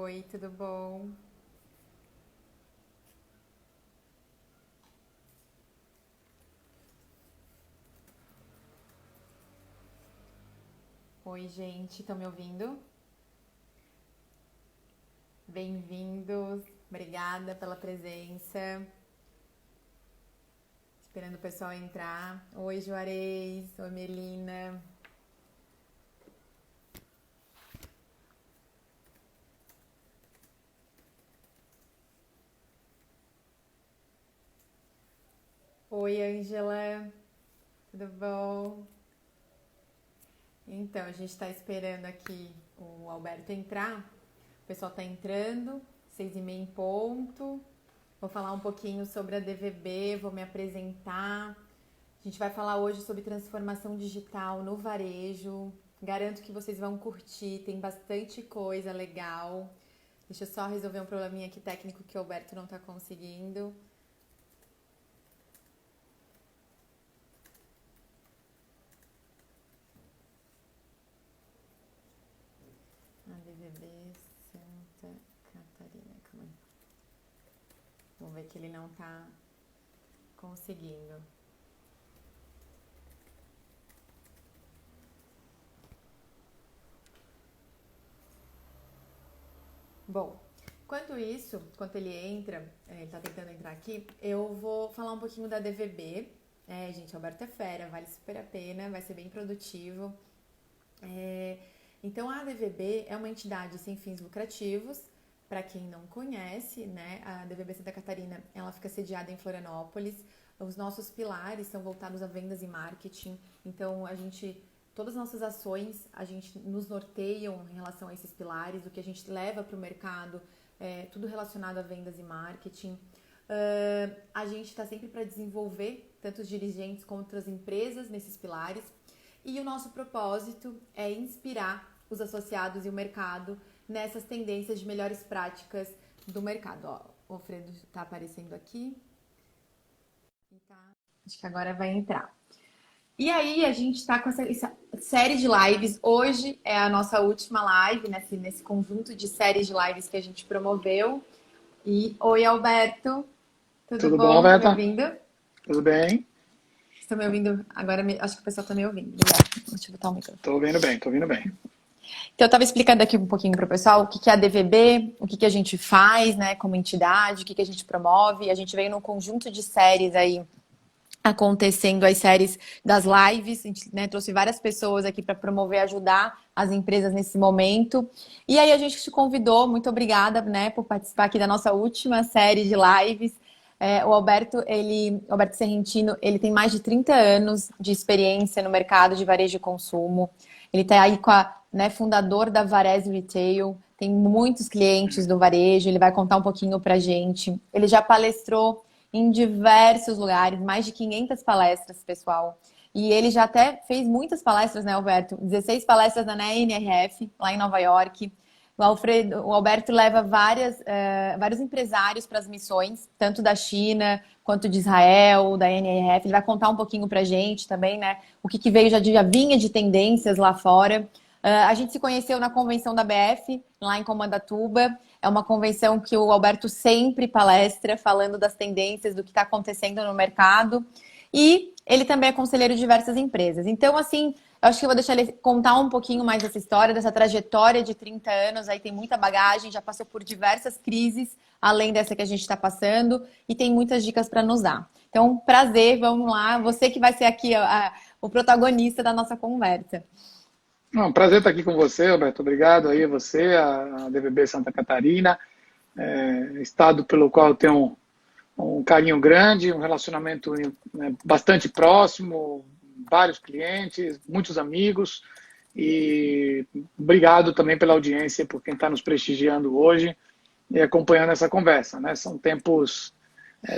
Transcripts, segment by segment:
Oi, tudo bom? Oi, gente, estão me ouvindo? Bem-vindos, obrigada pela presença. Esperando o pessoal entrar. Oi, Juarez, oi, Melina. Oi, Ângela, tudo bom? Então, a gente está esperando aqui o Alberto entrar. O pessoal está entrando, 6h30 em ponto. Vou falar um pouquinho sobre a DVB, vou me apresentar. A gente vai falar hoje sobre transformação digital no varejo. Garanto que vocês vão curtir, tem bastante coisa legal. Deixa eu só resolver um probleminha aqui técnico que o Alberto não está conseguindo. A DVB Santa Catarina, calma aí. Vamos ver que ele não está conseguindo. Bom, enquanto ele entra, ele tá tentando entrar aqui, eu vou falar um pouquinho da DVB. Gente, Alberto é fera, vale super a pena, vai ser bem produtivo. Então, a DVB é uma entidade sem fins lucrativos. Para quem não conhece, né, a DVB Santa Catarina, ela fica sediada em Florianópolis. Os nossos pilares são voltados a vendas e marketing. Então, todas as nossas ações, a gente nos norteiam em relação a esses pilares, o que a gente leva para o mercado, tudo relacionado a vendas e marketing. A gente está sempre para desenvolver tanto os dirigentes quanto as empresas nesses pilares. E o nosso propósito é inspirar os associados e o mercado nessas tendências de melhores práticas do mercado. Ó, o Alfredo está aparecendo aqui. Acho que agora vai entrar. E aí, a gente está com essa série de lives. Hoje é a nossa última live nesse conjunto de séries de lives que a gente promoveu. Oi, Alberto. Tudo Tudo bom, bom? Tá me Beta? ouvindo? Tudo bem? Estão me ouvindo? Agora acho que o pessoal está me ouvindo. Obrigada. Deixa eu botar o microfone. Tô ouvindo bem, tô ouvindo bem. Então, eu estava explicando aqui um pouquinho para o pessoal o que é a DVB, o que a gente faz, né, como entidade, o que a gente promove. A gente veio num conjunto de séries aí acontecendo, as séries das lives. A gente, né, trouxe várias pessoas aqui para promover, ajudar as empresas nesse momento. E aí a gente te convidou, muito obrigada, né, por participar aqui da nossa última série de lives. O Alberto Serrentino, ele tem mais de 30 anos de experiência no mercado de varejo e consumo. Ele está aí fundador da Varese Retail, tem muitos clientes do varejo, ele vai contar um pouquinho pra gente. Ele já palestrou em diversos lugares, mais de 500 palestras, pessoal. E ele já até fez muitas palestras, né, Alberto? 16 palestras na NRF, lá em Nova York. O Alberto leva vários empresários para as missões, tanto da China quanto de Israel, da NRF. Ele vai contar um pouquinho para a gente também, né? O que veio já vinha de tendências lá fora. A gente se conheceu na convenção da BF, lá em Comandatuba. É uma convenção que o Alberto sempre palestra, falando das tendências, do que está acontecendo no mercado. E ele também é conselheiro de diversas empresas. Então, assim, eu acho que eu vou deixar ele contar um pouquinho mais dessa história, dessa trajetória de 30 anos. Aí tem muita bagagem, já passou por diversas crises, além dessa que a gente está passando, e tem muitas dicas para nos dar. Então, prazer, vamos lá. Você que vai ser aqui o protagonista da nossa conversa. Não, prazer estar aqui com você, Roberto. Obrigado aí a você, a DVB Santa Catarina, estado pelo qual eu tenho um carinho grande, um relacionamento, né, bastante próximo, vários clientes, muitos amigos, e obrigado também pela audiência, por quem está nos prestigiando hoje e acompanhando essa conversa, né? São tempos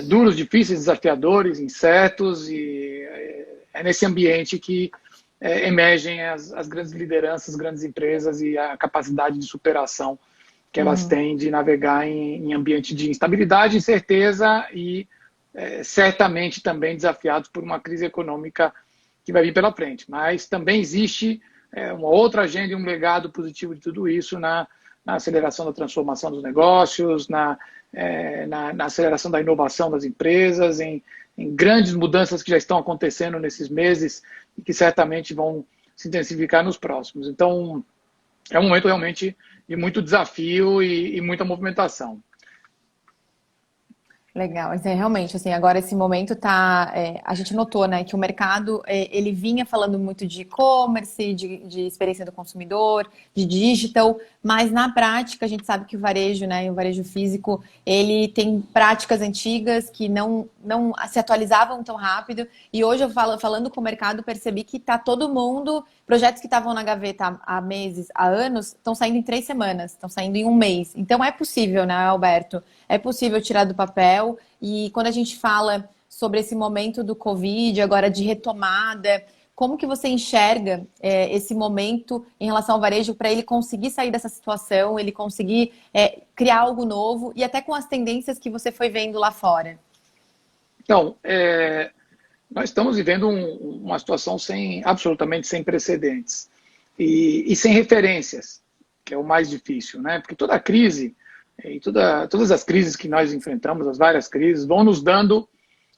duros, difíceis, desafiadores, incertos, e é nesse ambiente que emergem as grandes lideranças, as grandes empresas e a capacidade de superação que elas têm de navegar em ambiente de instabilidade, incerteza e certamente também desafiados por uma crise econômica que vai vir pela frente. Mas também existe uma outra agenda e um legado positivo de tudo isso na na aceleração da transformação dos negócios, na aceleração da inovação das empresas, em grandes mudanças que já estão acontecendo nesses meses e que certamente vão se intensificar nos próximos. Então, é um momento realmente de muito desafio e muita movimentação. Legal, então, realmente, assim, agora esse momento tá, a gente notou, né, que o mercado, ele vinha falando muito de e-commerce, de experiência do consumidor, de digital, mas na prática a gente sabe que o varejo, né, o varejo físico, ele tem práticas antigas que não se atualizavam tão rápido, e hoje eu falando com o mercado, percebi que tá todo mundo, projetos que estavam na gaveta há meses, há anos, estão saindo em 3 semanas, estão saindo em 1 mês. Então é possível, né, Alberto? É possível tirar do papel. E quando a gente fala sobre esse momento do Covid, agora de retomada, como que você enxerga esse momento em relação ao varejo para ele conseguir sair dessa situação, ele conseguir criar algo novo e até com as tendências que você foi vendo lá fora? Então, nós estamos vivendo uma situação absolutamente sem precedentes e sem referências, que é o mais difícil, né? Porque toda crise e todas as crises que nós enfrentamos, as várias crises, vão nos dando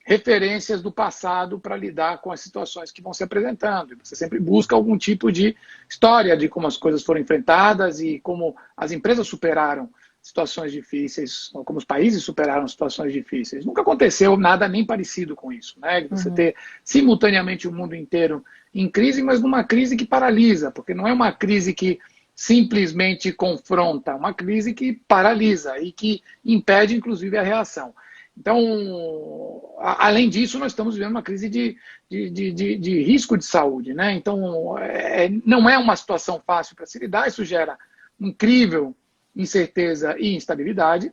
referências do passado para lidar com as situações que vão se apresentando. Você sempre busca algum tipo de história de como as coisas foram enfrentadas e como as empresas superaram situações difíceis, ou como os países superaram situações difíceis. Nunca aconteceu nada nem parecido com isso, né? Você ter simultaneamente o mundo inteiro em crise, mas numa crise que paralisa, porque não é uma crise que simplesmente confronta, uma crise que paralisa e que impede, inclusive, a reação. Então, além disso, nós estamos vivendo uma crise de risco de saúde, né? Então, não é uma situação fácil para se lidar, isso gera incrível incerteza e instabilidade,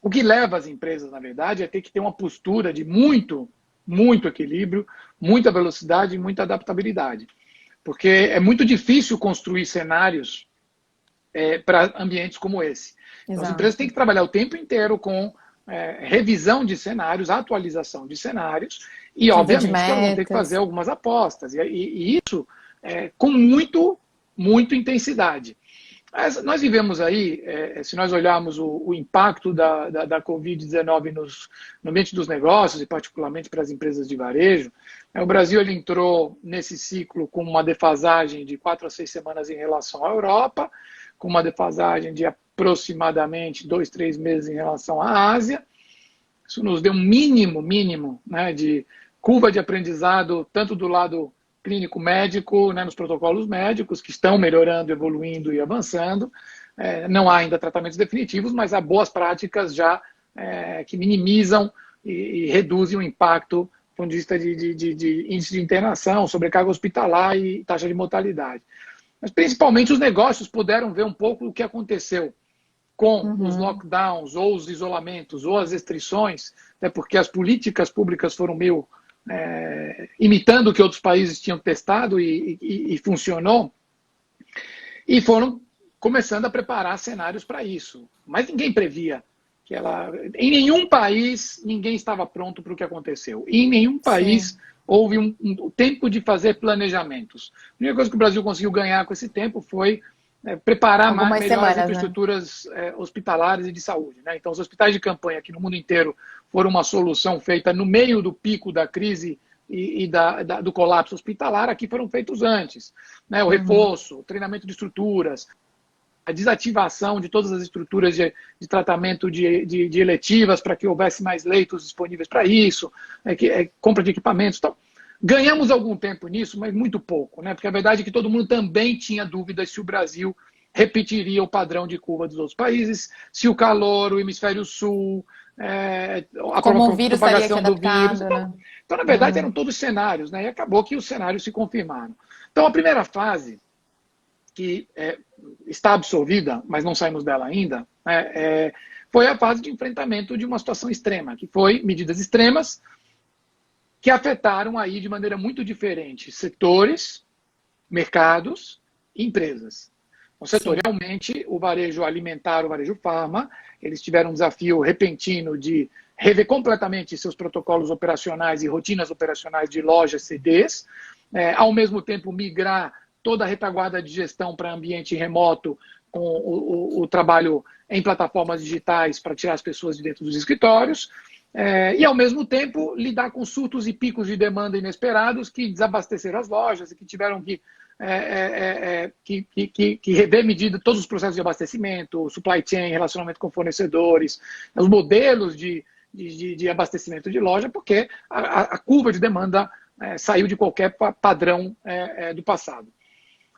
o que leva as empresas, na verdade, a ter que ter uma postura de muito equilíbrio, muita velocidade e muita adaptabilidade. Porque é muito difícil construir cenários para ambientes como esse. Então, as empresas têm que trabalhar o tempo inteiro com revisão de cenários, atualização de cenários e, obviamente, elas vão ter que fazer algumas apostas. E isso com muita intensidade. Mas nós vivemos aí, se nós olharmos o impacto da Covid-19 no ambiente dos negócios, e particularmente para as empresas de varejo, o Brasil ele entrou nesse ciclo com uma defasagem de 4 a 6 semanas em relação à Europa, com uma defasagem de aproximadamente 2, 3 meses em relação à Ásia. Isso nos deu um mínimo, né, de curva de aprendizado, tanto do lado clínico médico, né, nos protocolos médicos, que estão melhorando, evoluindo e avançando. Não há ainda tratamentos definitivos, mas há boas práticas já que minimizam e reduzem o impacto do ponto de vista de índice de internação, sobrecarga hospitalar e taxa de mortalidade. Mas, principalmente, os negócios puderam ver um pouco o que aconteceu com os lockdowns, ou os isolamentos, ou as restrições, né, porque as políticas públicas foram meio imitando o que outros países tinham testado e funcionou, e foram começando a preparar cenários para isso. Mas ninguém previa que em nenhum país ninguém estava pronto para o que aconteceu. E em nenhum país houve um tempo de fazer planejamentos. A única coisa que o Brasil conseguiu ganhar com esse tempo foi preparar melhor as infraestruturas hospitalares e de saúde, né? Então, os hospitais de campanha aqui no mundo inteiro foram uma solução feita no meio do pico da crise e do colapso hospitalar. Aqui foram feitos antes, né? O reforço, o treinamento de estruturas, a desativação de todas as estruturas de tratamento de eletivas para que houvesse mais leitos disponíveis para isso, compra de equipamentos. Então, ganhamos algum tempo nisso, mas muito pouco, né? Porque a verdade é que todo mundo também tinha dúvidas se o Brasil repetiria o padrão de curva dos outros países, se o calor, o hemisfério sul, a propagação do vírus. Então, na verdade, eram todos cenários, né? E acabou que os cenários se confirmaram. Então, a primeira fase, que está absorvida, mas não saímos dela ainda, foi a fase de enfrentamento de uma situação extrema, que foi medidas extremas que afetaram aí de maneira muito diferente setores, mercados e empresas. Então, setorialmente, o varejo alimentar, o varejo farma, eles tiveram um desafio repentino de rever completamente seus protocolos operacionais e rotinas operacionais de lojas, CDs, ao mesmo tempo migrar toda a retaguarda de gestão para ambiente remoto, o trabalho em plataformas digitais para tirar as pessoas de dentro dos escritórios, e, ao mesmo tempo, lidar com surtos e picos de demanda inesperados que desabasteceram as lojas e que tiveram que rever medida todos os processos de abastecimento, supply chain, relacionamento com fornecedores, os modelos de abastecimento de loja, porque a curva de demanda saiu de qualquer padrão do passado.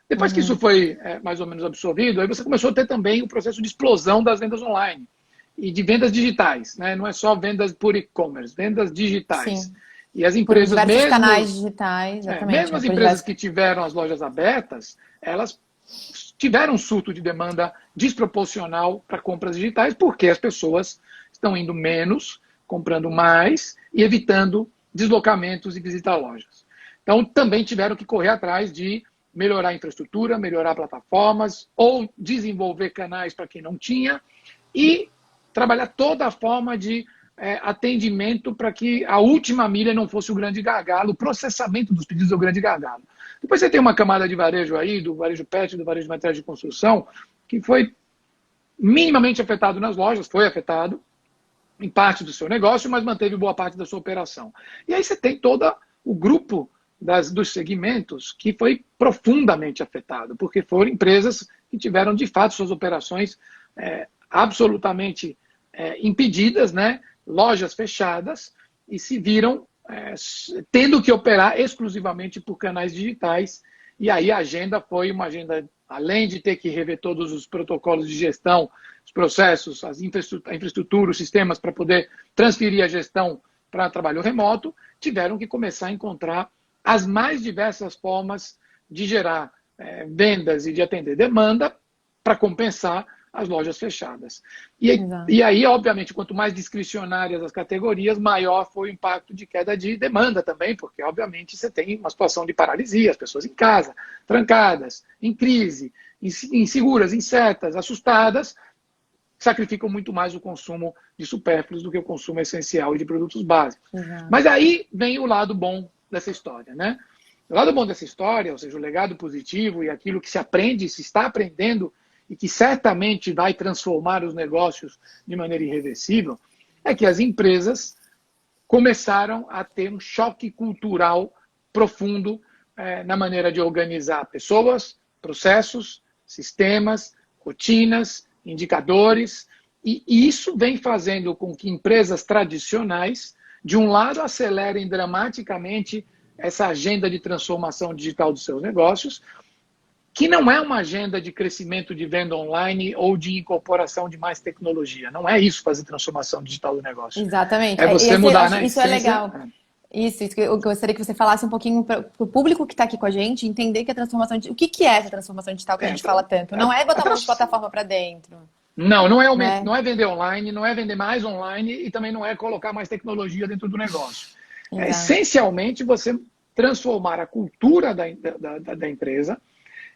Depois que isso foi mais ou menos absorvido, aí você começou a ter também o processo de explosão das vendas online e de vendas digitais, né? Não é só vendas por e-commerce, vendas digitais. Sim. E as empresas, Por diversos mesmo, canais digitais, exatamente. mesmo as empresas que tiveram as lojas abertas, elas tiveram um surto de demanda desproporcional para compras digitais, porque as pessoas estão indo menos, comprando mais e evitando deslocamentos e visitar lojas. Então, também tiveram que correr atrás de melhorar a infraestrutura, melhorar plataformas, ou desenvolver canais para quem não tinha, e trabalhar toda a forma de atendimento para que a última milha não fosse o grande gargalo, o processamento dos pedidos é o grande gargalo. Depois você tem uma camada de varejo aí, do varejo pet, do varejo de materiais de construção, que foi minimamente afetado nas lojas, foi afetado em parte do seu negócio, mas manteve boa parte da sua operação. E aí você tem todo o grupo dos segmentos que foi profundamente afetado, porque foram empresas que tiveram, de fato, suas operações absolutamente impedidas, né? Lojas fechadas, e se viram tendo que operar exclusivamente por canais digitais. E aí a agenda foi uma agenda, além de ter que rever todos os protocolos de gestão, os processos, a infraestrutura, os sistemas para poder transferir a gestão para trabalho remoto, tiveram que começar a encontrar as mais diversas formas de gerar vendas e de atender demanda para compensar as lojas fechadas. E aí, obviamente, quanto mais discricionárias as categorias, maior foi o impacto de queda de demanda também, porque, obviamente, você tem uma situação de paralisia, as pessoas em casa, trancadas, em crise, inseguras, incertas, assustadas, sacrificam muito mais o consumo de supérfluos do que o consumo essencial e de produtos básicos. Mas aí vem o lado bom dessa história, né? O lado bom dessa história, ou seja, o legado positivo e aquilo que se aprende, se está aprendendo e que certamente vai transformar os negócios de maneira irreversível, é que as empresas começaram a ter um choque cultural profundo na maneira de organizar pessoas, processos, sistemas, rotinas, indicadores, e isso vem fazendo com que empresas tradicionais, de um lado, acelerem dramaticamente essa agenda de transformação digital dos seus negócios, que não é uma agenda de crescimento de venda online ou de incorporação de mais tecnologia. Não é isso fazer transformação digital do negócio. Exatamente. É você mudar na isso essência. É legal. Isso que eu gostaria que você falasse um pouquinho para o público que está aqui com a gente entender que a transformação digital. O que é essa transformação digital que a gente fala tanto? Não é botar um monte de plataforma para dentro. Não é vender online, não é vender mais online e também não é colocar mais tecnologia dentro do negócio. É essencialmente você transformar a cultura da empresa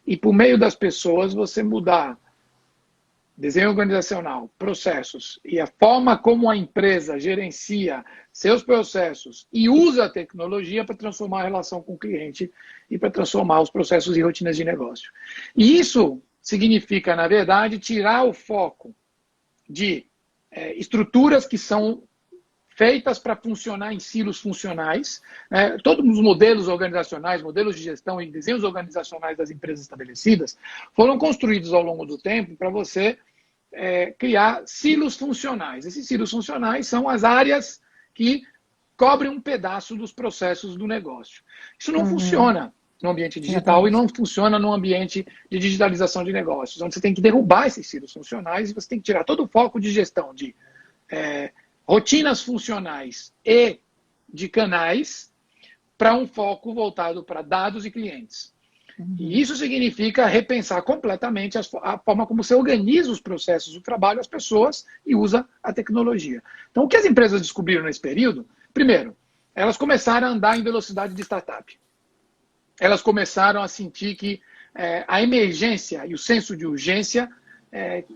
e, por meio das pessoas, você mudar desenho organizacional, processos e a forma como a empresa gerencia seus processos e usa a tecnologia para transformar a relação com o cliente e para transformar os processos e rotinas de negócio. E isso significa, na verdade, tirar o foco de estruturas que são feitas para funcionar em silos funcionais. Todos os modelos organizacionais, modelos de gestão e desenhos organizacionais das empresas estabelecidas foram construídos ao longo do tempo para você criar silos funcionais. Esses silos funcionais são as áreas que cobrem um pedaço dos processos do negócio. Isso não funciona no ambiente digital e não funciona no ambiente de digitalização de negócios, onde você tem que derrubar esses silos funcionais e você tem que tirar todo o foco de gestão de rotinas funcionais e de canais para um foco voltado para dados e clientes. E isso significa repensar completamente a forma como você organiza os processos do trabalho, as pessoas e usa a tecnologia. Então, o que as empresas descobriram nesse período? Primeiro, elas começaram a andar em velocidade de startup. Elas começaram a sentir que a emergência e o senso de urgência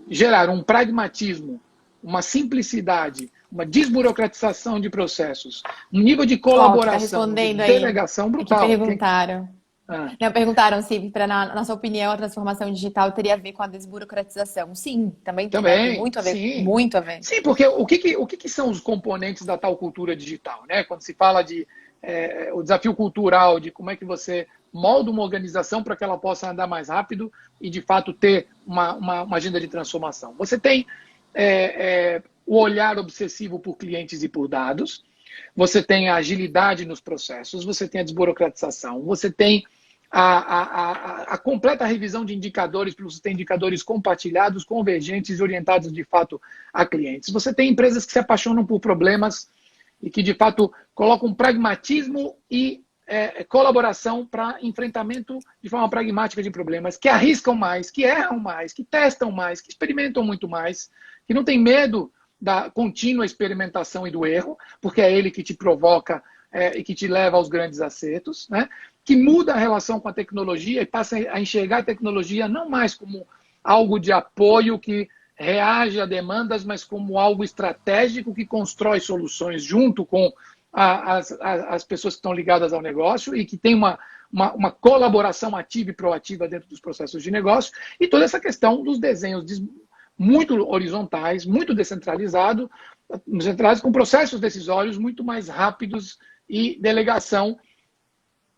geraram um pragmatismo, uma simplicidade, uma desburocratização de processos, um nível de colaboração, de delegação brutal. Que perguntaram. Ah, Não, perguntaram se, na sua opinião, a transformação digital teria a ver com a desburocratização. Sim, também tem, né? Tem também, muito a ver, sim. muito a ver. Sim, porque o que são os componentes da tal cultura digital, né? Quando se fala de o desafio cultural, de como é que você molda uma organização para que ela possa andar mais rápido e, de fato, ter uma agenda de transformação. Você tem o olhar obsessivo por clientes e por dados, você tem a agilidade nos processos, você tem a desburocratização, você tem a completa revisão de indicadores, para você ter indicadores compartilhados, convergentes e orientados de fato a clientes. Você tem empresas que se apaixonam por problemas e que de fato colocam pragmatismo e colaboração para enfrentamento de forma pragmática de problemas, que arriscam mais, que erram mais, que testam mais, que experimentam muito mais, que não tem medo da contínua experimentação e do erro, porque é ele que te provoca e que te leva aos grandes acertos, né? Que muda a relação com a tecnologia e passa a enxergar a tecnologia não mais como algo de apoio que reage a demandas, mas como algo estratégico que constrói soluções junto com as pessoas que estão ligadas ao negócio e que tem uma colaboração ativa e proativa dentro dos processos de negócio, e toda essa questão dos desenhos muito horizontais, muito descentralizados, com processos decisórios muito mais rápidos e delegação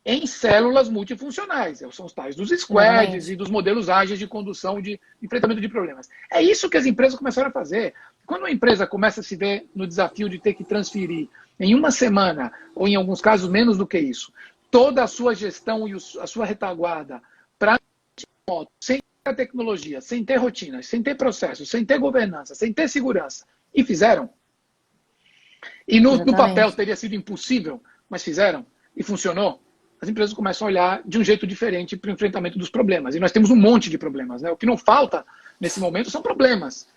em células multifuncionais. São os tais dos squads Exatamente. e dos modelos ágeis de condução de enfrentamento de problemas. É isso que as empresas começaram a fazer. Quando uma empresa começa a se ver no desafio de ter que transferir em uma semana, ou em alguns casos menos do que isso, toda a sua gestão e a sua retaguarda para sem ter tecnologia, sem ter rotinas, sem ter processos, sem ter governança, sem ter segurança, e fizeram. E no papel Exatamente. teria sido impossível, mas fizeram e funcionou. As empresas começam a olhar de um jeito diferente para o enfrentamento dos problemas. E nós temos um monte de problemas, né? O que não falta nesse momento são problemas.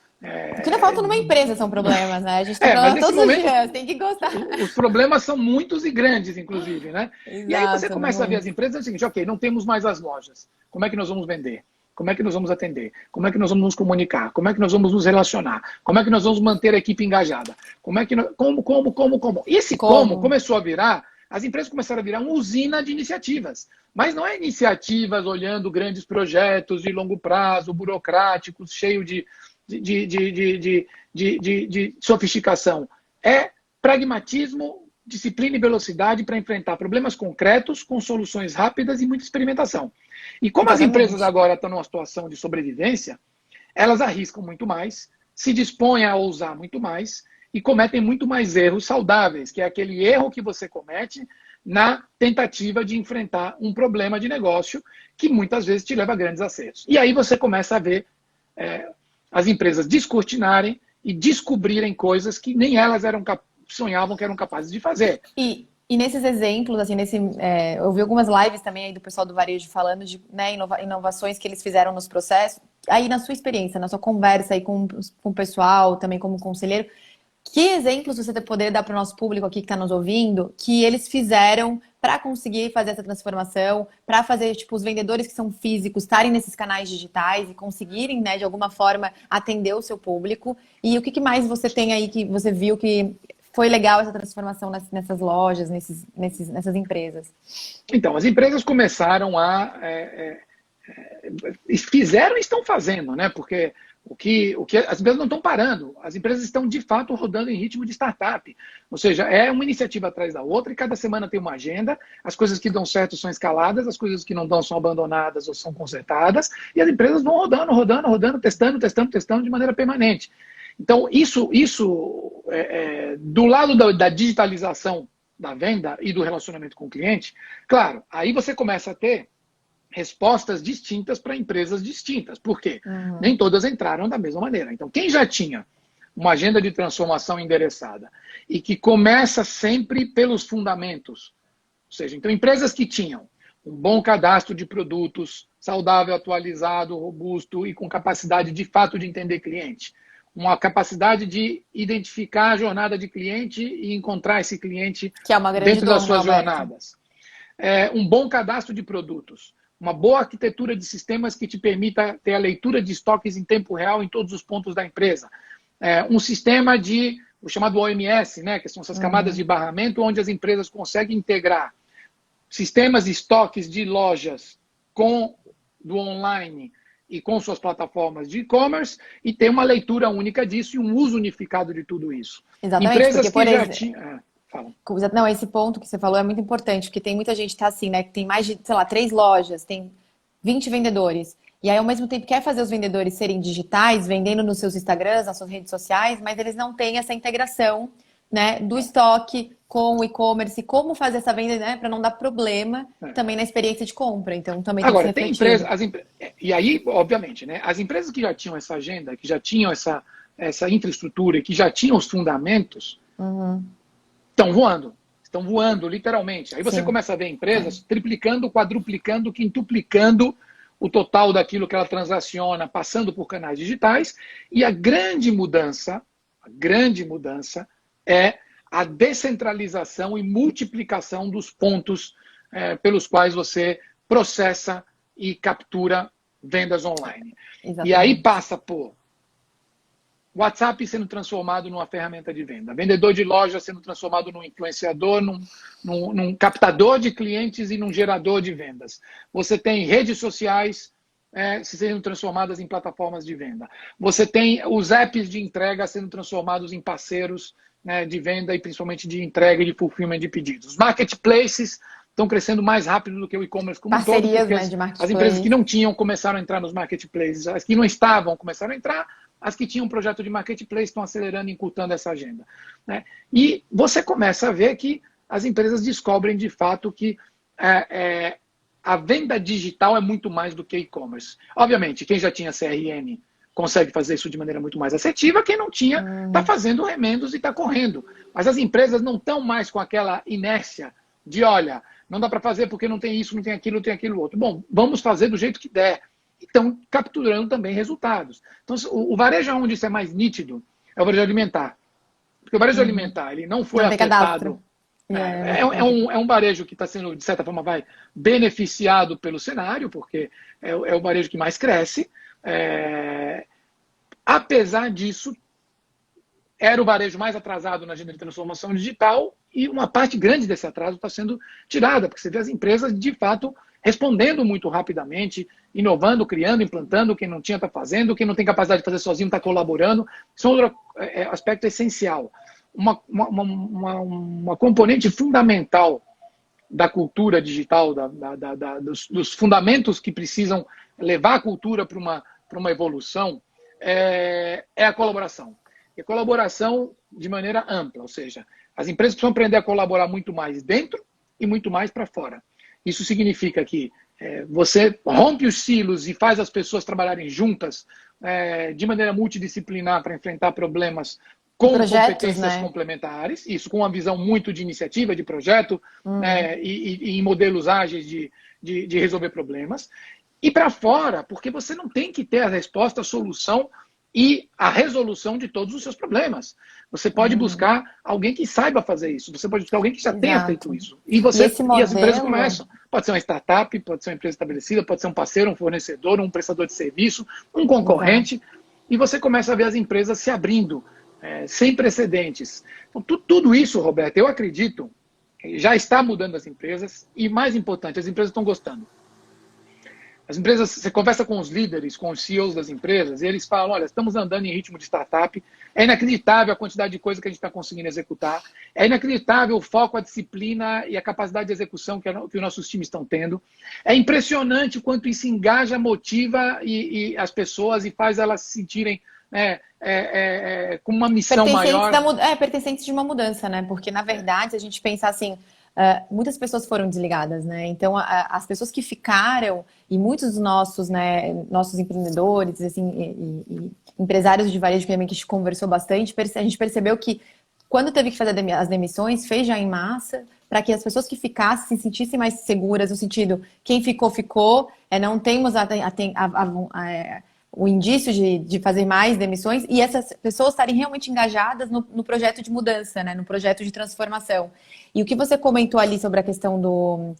O que não falta numa empresa são problemas, né? A gente tem Mas problema nesse todos os momento dias, tem que gostar. os problemas são muitos e grandes, inclusive, né? E aí você Exato, começa a ver as muito. empresas é o seguinte, ok, não temos mais as lojas. Como é que nós vamos vender? Como é que nós vamos atender? Como é que nós vamos nos comunicar? Como é que nós vamos nos relacionar? Como é que nós vamos manter a equipe engajada? Como é que como? E esse como Como? começou a virar, as empresas começaram a virar uma usina de iniciativas. Mas não é iniciativas olhando grandes projetos de longo prazo, burocráticos, cheio de sofisticação. É pragmatismo, disciplina e velocidade para enfrentar problemas concretos com soluções rápidas e muita experimentação. E como as empresas Exatamente. agora estão numa situação de sobrevivência, elas arriscam muito mais, se dispõem a ousar muito mais e cometem muito mais erros saudáveis, que é aquele erro que você comete na tentativa de enfrentar um problema de negócio que muitas vezes te leva a grandes acertos. E aí você começa a ver as empresas descortinarem e descobrirem coisas que nem elas sonhavam que eram capazes de fazer. E nesses exemplos, assim, eu vi algumas lives também aí do pessoal do varejo falando de, né, inovações que eles fizeram nos processos. Aí, na sua experiência, na sua conversa aí com o pessoal, também como conselheiro, que exemplos você poderia dar para o nosso público aqui que está nos ouvindo, que eles fizeram para conseguir fazer essa transformação, para fazer, tipo, os vendedores que são físicos estarem nesses canais digitais e conseguirem, né, de alguma forma, atender o seu público? E o que mais você tem aí que você viu que foi legal essa transformação nessas lojas, nessas empresas? Então, as empresas começaram fizeram e estão fazendo, né? Porque as empresas não estão parando, as empresas estão de fato rodando em ritmo de startup. Ou seja, é uma iniciativa atrás da outra e cada semana tem uma agenda, as coisas que dão certo são escaladas, as coisas que não dão são abandonadas ou são consertadas, e as empresas vão rodando, testando de maneira permanente. Então, isso do lado da digitalização da venda e do relacionamento com o cliente, claro, aí você começa a ter respostas distintas para empresas distintas. Por quê? Nem todas entraram da mesma maneira. Então, quem já tinha uma agenda de transformação endereçada e que começa sempre pelos fundamentos, ou seja, então empresas que tinham um bom cadastro de produtos, saudável, atualizado, robusto e com capacidade de fato de entender cliente, uma capacidade de identificar a jornada de cliente e encontrar esse cliente Que é uma grande dentro das dom, né, suas Alberto? jornadas. Um bom cadastro de produtos, uma boa arquitetura de sistemas que te permita ter a leitura de estoques em tempo real em todos os pontos da empresa. Um sistema o chamado OMS, né, que são essas camadas de barramento, onde as empresas conseguem integrar sistemas e estoques de lojas do online e com suas plataformas de e-commerce e ter uma leitura única disso e um uso unificado de tudo isso. Exatamente, Empresas porque, que por já exemplo, tinham... não, esse ponto que você falou é muito importante, porque tem muita gente que tá assim, né, que tem mais de, sei lá, 3 lojas, tem 20 vendedores. E aí, ao mesmo tempo, quer fazer os vendedores serem digitais, vendendo nos seus Instagrams, nas suas redes sociais, mas eles não têm essa integração, né, do estoque com o e-commerce, como fazer essa venda, né, para não dar problema também na experiência de compra. Então, também tem que ser Agora, tem empresas, refletido. e aí, obviamente, né, as empresas que já tinham essa agenda, que já tinham essa infraestrutura, que já tinham os fundamentos, Uhum, estão voando, literalmente. Aí você sim. começa a ver empresas triplicando, quadruplicando, quintuplicando o total daquilo que ela transaciona, passando por canais digitais, e a grande mudança é a descentralização e multiplicação dos pontos pelos quais você processa e captura vendas online. E aí Exatamente. passa por WhatsApp sendo transformado numa ferramenta de venda, vendedor de loja sendo transformado num influenciador, num captador de clientes e num gerador de vendas. Você tem redes sociais sendo transformadas em plataformas de venda. Você tem os apps de entrega sendo transformados em parceiros, né, de venda e principalmente de entrega e de fulfillment de pedidos. Os marketplaces estão crescendo mais rápido do que o e-commerce como um todo, Parcerias, porque né, de as empresas que marketplace. não tinham começaram a entrar nos marketplaces, as que não estavam começaram a entrar, as que tinham um projeto de marketplace estão acelerando e encurtando essa agenda, né? E você começa a ver que as empresas descobrem de fato que a venda digital é muito mais do que e-commerce. Obviamente, quem já tinha CRM consegue fazer isso de maneira muito mais assertiva, quem não tinha está fazendo remendos e está correndo. Mas as empresas não estão mais com aquela inércia de, olha, não dá para fazer porque não tem isso, não tem aquilo outro. Bom, vamos fazer do jeito que der. E estão capturando também resultados. Então, o varejo onde isso é mais nítido é o varejo alimentar. Porque o varejo alimentar ele não foi Não tem cadastro. afetado. É um varejo que está sendo, de certa forma, beneficiado pelo cenário, porque é o varejo que mais cresce. Apesar disso, era o varejo mais atrasado na agenda de transformação digital e uma parte grande desse atraso está sendo tirada, porque você vê as empresas, de fato, respondendo muito rapidamente, inovando, criando, implantando, quem não tinha está fazendo, quem não tem capacidade de fazer sozinho está colaborando. Isso é outro aspecto essencial. Uma componente fundamental da cultura digital, dos fundamentos que precisam levar a cultura para uma evolução, é a colaboração. E a colaboração de maneira ampla, ou seja, as empresas precisam aprender a colaborar muito mais dentro e muito mais para fora. Isso significa que você rompe os silos e faz as pessoas trabalharem juntas de maneira multidisciplinar para enfrentar problemas com Projetos, competências né? complementares, isso com uma visão muito de iniciativa, de projeto, e em modelos ágeis de resolver problemas. E para fora, porque você não tem que ter a resposta, a solução e a resolução de todos os seus problemas. Você pode buscar alguém que saiba fazer isso. Você pode buscar alguém que já tenha feito Exato. isso. E Esse as empresas modelo, começam. Pode ser uma startup, pode ser uma empresa estabelecida, pode ser um parceiro, um fornecedor, um prestador de serviço, um exato. concorrente. E você começa a ver as empresas se abrindo, sem precedentes. Então, tudo isso, Roberto, eu acredito, já está mudando as empresas. E mais importante, as empresas estão gostando. As empresas, você conversa com os líderes, com os CEOs das empresas, e eles falam, olha, estamos andando em ritmo de startup, é inacreditável a quantidade de coisa que a gente está conseguindo executar, é inacreditável o foco, a disciplina e a capacidade de execução que os nossos times estão tendo, é impressionante o quanto isso engaja, motiva e as pessoas e faz elas se sentirem com uma missão pertencentes, maior. pertencentes de uma mudança, né? Porque, na verdade, se a gente pensar assim, muitas pessoas foram desligadas, né? Então, as pessoas que ficaram, e muitos dos nossos, né, nossos empreendedores, assim, e empresários de varejo que a gente conversou bastante, a gente percebeu que quando teve que fazer as demissões, fez já em massa, para que as pessoas que ficassem se sentissem mais seguras, no sentido, quem ficou, ficou, não temos o indício de fazer mais demissões e essas pessoas estarem realmente engajadas no projeto de mudança, né? No projeto de transformação. E o que você comentou ali sobre a questão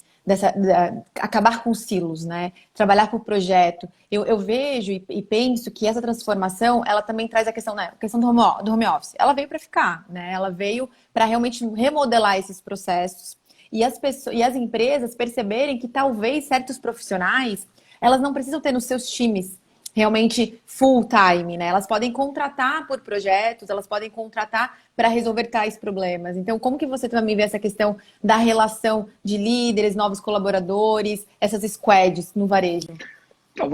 acabar com os silos, né? Trabalhar por projeto. Eu vejo e penso que essa transformação, ela também traz a questão, né? A questão do home office. Ela veio para ficar, né? Ela veio para realmente remodelar esses processos. e as pessoas, e as empresas perceberem que talvez certos profissionais, elas não precisam ter nos seus times realmente full time, né? Elas podem contratar por projetos, elas podem contratar para resolver tais problemas. Então, como que você também vê essa questão da relação de líderes, novos colaboradores, essas squads no varejo? Então,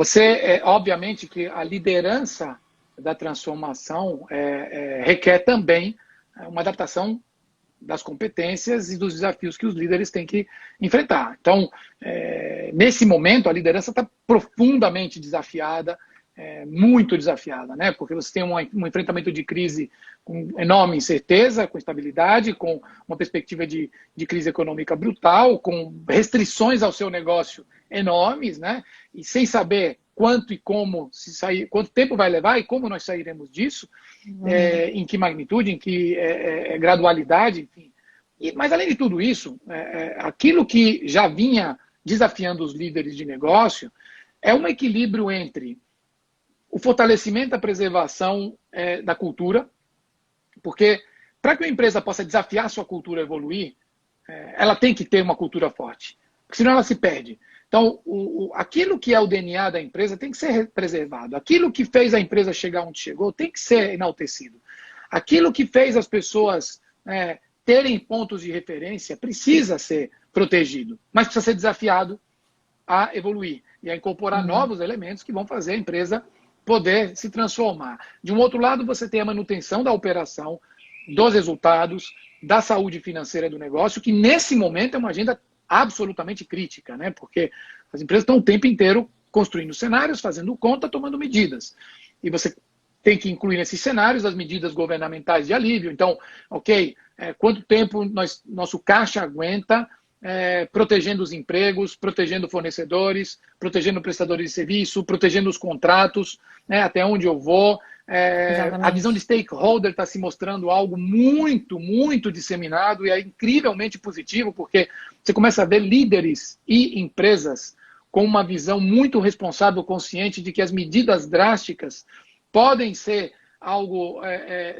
obviamente que a liderança da transformação requer também uma adaptação das competências e dos desafios que os líderes têm que enfrentar. Então, nesse momento, a liderança está profundamente desafiada, muito desafiada, né? Porque você tem um enfrentamento de crise com enorme incerteza, com estabilidade, com uma perspectiva de crise econômica brutal, com restrições ao seu negócio enormes, né? E sem saber quanto e como se sair, quanto tempo vai levar e como nós sairemos disso, em que magnitude, em que gradualidade, enfim. Mas além de tudo isso, aquilo que já vinha desafiando os líderes de negócio é um equilíbrio entre o fortalecimento da preservação da cultura, porque para que uma empresa possa desafiar a sua cultura a evoluir, ela tem que ter uma cultura forte, porque senão ela se perde. Então, aquilo que é o DNA da empresa tem que ser preservado. Aquilo que fez a empresa chegar onde chegou tem que ser enaltecido. Aquilo que fez as pessoas terem pontos de referência precisa ser protegido, mas precisa ser desafiado a evoluir e a incorporar novos elementos que vão fazer a empresa poder se transformar. De um outro lado, você tem a manutenção da operação, dos resultados, da saúde financeira do negócio, que nesse momento é uma agenda absolutamente crítica, né? Porque as empresas estão o tempo inteiro construindo cenários, fazendo conta, tomando medidas. E você tem que incluir nesses cenários as medidas governamentais de alívio. Então, quanto tempo nosso caixa aguenta protegendo os empregos, protegendo fornecedores, protegendo prestadores de serviço, protegendo os contratos, né, até onde eu vou. A visão de stakeholder está se mostrando algo muito, muito disseminado e é incrivelmente positivo, porque você começa a ver líderes e empresas com uma visão muito responsável, consciente de que as medidas drásticas podem ser algo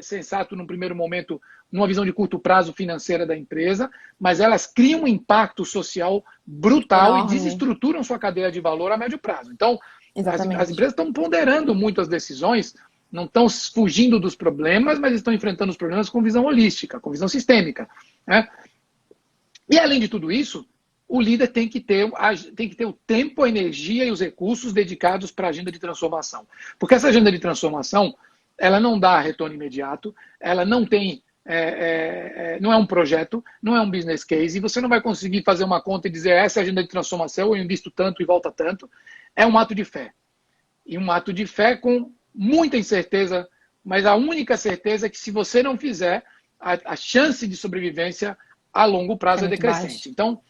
sensato num primeiro momento, numa visão de curto prazo financeira da empresa, mas elas criam um impacto social brutal e desestruturam sua cadeia de valor a médio prazo. Então, as empresas estão ponderando muito as decisões, não estão fugindo dos problemas, mas estão enfrentando os problemas com visão holística, com visão sistêmica, né? E, além de tudo isso, o líder tem que ter o tempo, a energia e os recursos dedicados para a agenda de transformação. Porque essa agenda de transformação, ela não dá retorno imediato, ela não tem, não é um projeto, não é um business case, e você não vai conseguir fazer uma conta e dizer essa é a agenda de transformação, eu invisto tanto e volta tanto. É um ato de fé. E um ato de fé com muita incerteza, mas a única certeza é que se você não fizer, a chance de sobrevivência a longo prazo é decrescente. Baixo. Então,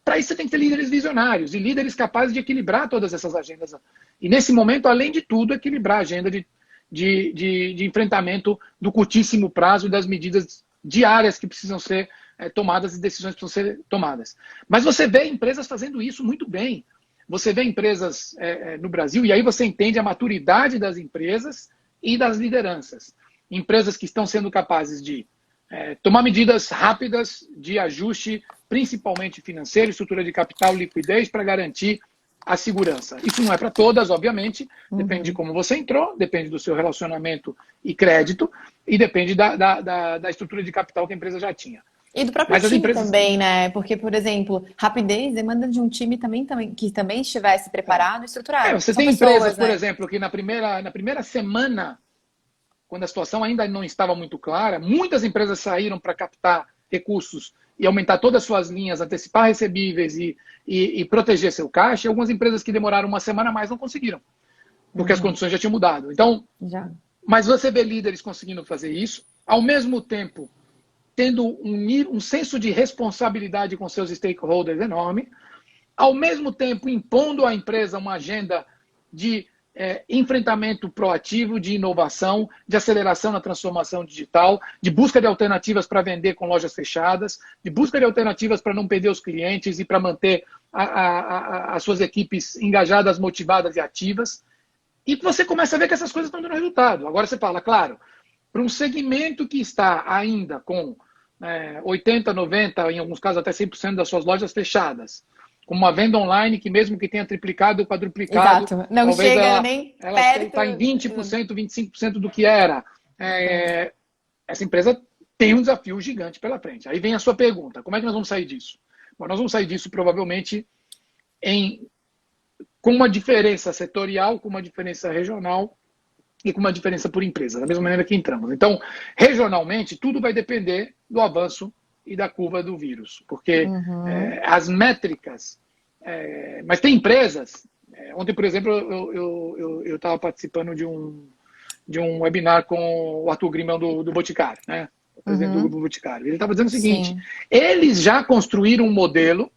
para isso você tem que ter líderes visionários e líderes capazes de equilibrar todas essas agendas. E nesse momento, além de tudo, equilibrar a agenda de enfrentamento do curtíssimo prazo e das medidas diárias que precisam ser tomadas e decisões que precisam ser tomadas. Mas você vê empresas fazendo isso muito bem. Você vê empresas no Brasil, e aí você entende a maturidade das empresas e das lideranças. Empresas que estão sendo capazes de tomar medidas rápidas de ajuste, principalmente financeiro, estrutura de capital, liquidez, para garantir a segurança. Isso não é para todas, obviamente, depende de como você entrou, depende do seu relacionamento e crédito, e depende da estrutura de capital que a empresa já tinha. E do próprio time também, né? Porque, por exemplo, rapidez demanda de um time também que também estivesse preparado e estruturado. Você tem empresas, por exemplo, que na primeira semana, quando a situação ainda não estava muito clara, muitas empresas saíram para captar recursos e aumentar todas as suas linhas, antecipar recebíveis e proteger seu caixa. E algumas empresas que demoraram uma semana a mais não conseguiram, porque as condições já tinham mudado. Então, mas você vê líderes conseguindo fazer isso, ao mesmo tempo tendo um senso de responsabilidade com seus stakeholders enorme, ao mesmo tempo impondo à empresa uma agenda de enfrentamento proativo, de inovação, de aceleração na transformação digital, de busca de alternativas para vender com lojas fechadas, de busca de alternativas para não perder os clientes e para manter as suas equipes engajadas, motivadas e ativas. E você começa a ver que essas coisas estão dando resultado. Agora você fala, claro, para um segmento que está ainda com 80%, 90%, em alguns casos até 100% das suas lojas fechadas. Com uma venda online que mesmo que tenha triplicado ou quadruplicado, Exato. Não talvez chega nem ela perto. está em 20%, 25% do que era. Essa empresa tem um desafio gigante pela frente. Aí vem a sua pergunta, como é que nós vamos sair disso? Bom, nós vamos sair disso provavelmente com uma diferença setorial, com uma diferença regional e com uma diferença por empresa, da mesma maneira que entramos. Então, regionalmente, tudo vai depender do avanço e da curva do vírus, porque as métricas... mas tem empresas... ontem, por exemplo, eu estava participando de um webinar com o Arthur Grimão do Boticário, né? O presidente do Grupo Boticário. Ele estava dizendo o seguinte, sim, eles já construíram um modelo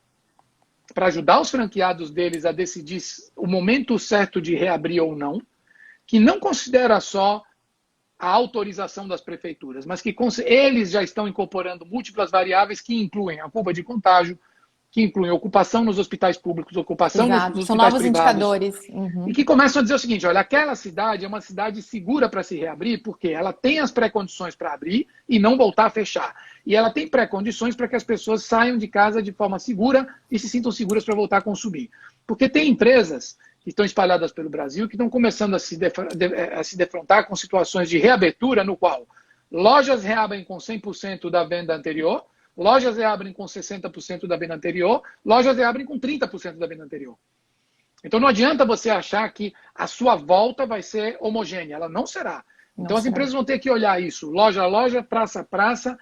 para ajudar os franqueados deles a decidir o momento certo de reabrir ou não, que não considera só a autorização das prefeituras, mas que eles já estão incorporando múltiplas variáveis que incluem a curva de contágio, que incluem ocupação nos hospitais públicos, ocupação nos hospitais São novos privados, indicadores. E que começam a dizer o seguinte, olha, aquela cidade é uma cidade segura para se reabrir, porque ela tem as pré-condições para abrir e não voltar a fechar. E ela tem pré-condições para que as pessoas saiam de casa de forma segura e se sintam seguras para voltar a consumir. Porque tem empresas que estão espalhadas pelo Brasil que estão começando a se defrontar com situações de reabertura, no qual lojas reabrem com 100% da venda anterior, lojas reabrem com 60% da venda anterior, lojas reabrem com 30% da venda anterior. Então não adianta você achar que a sua volta vai ser homogênea, ela não será. Então as empresas vão ter que olhar isso, loja a loja, praça a praça,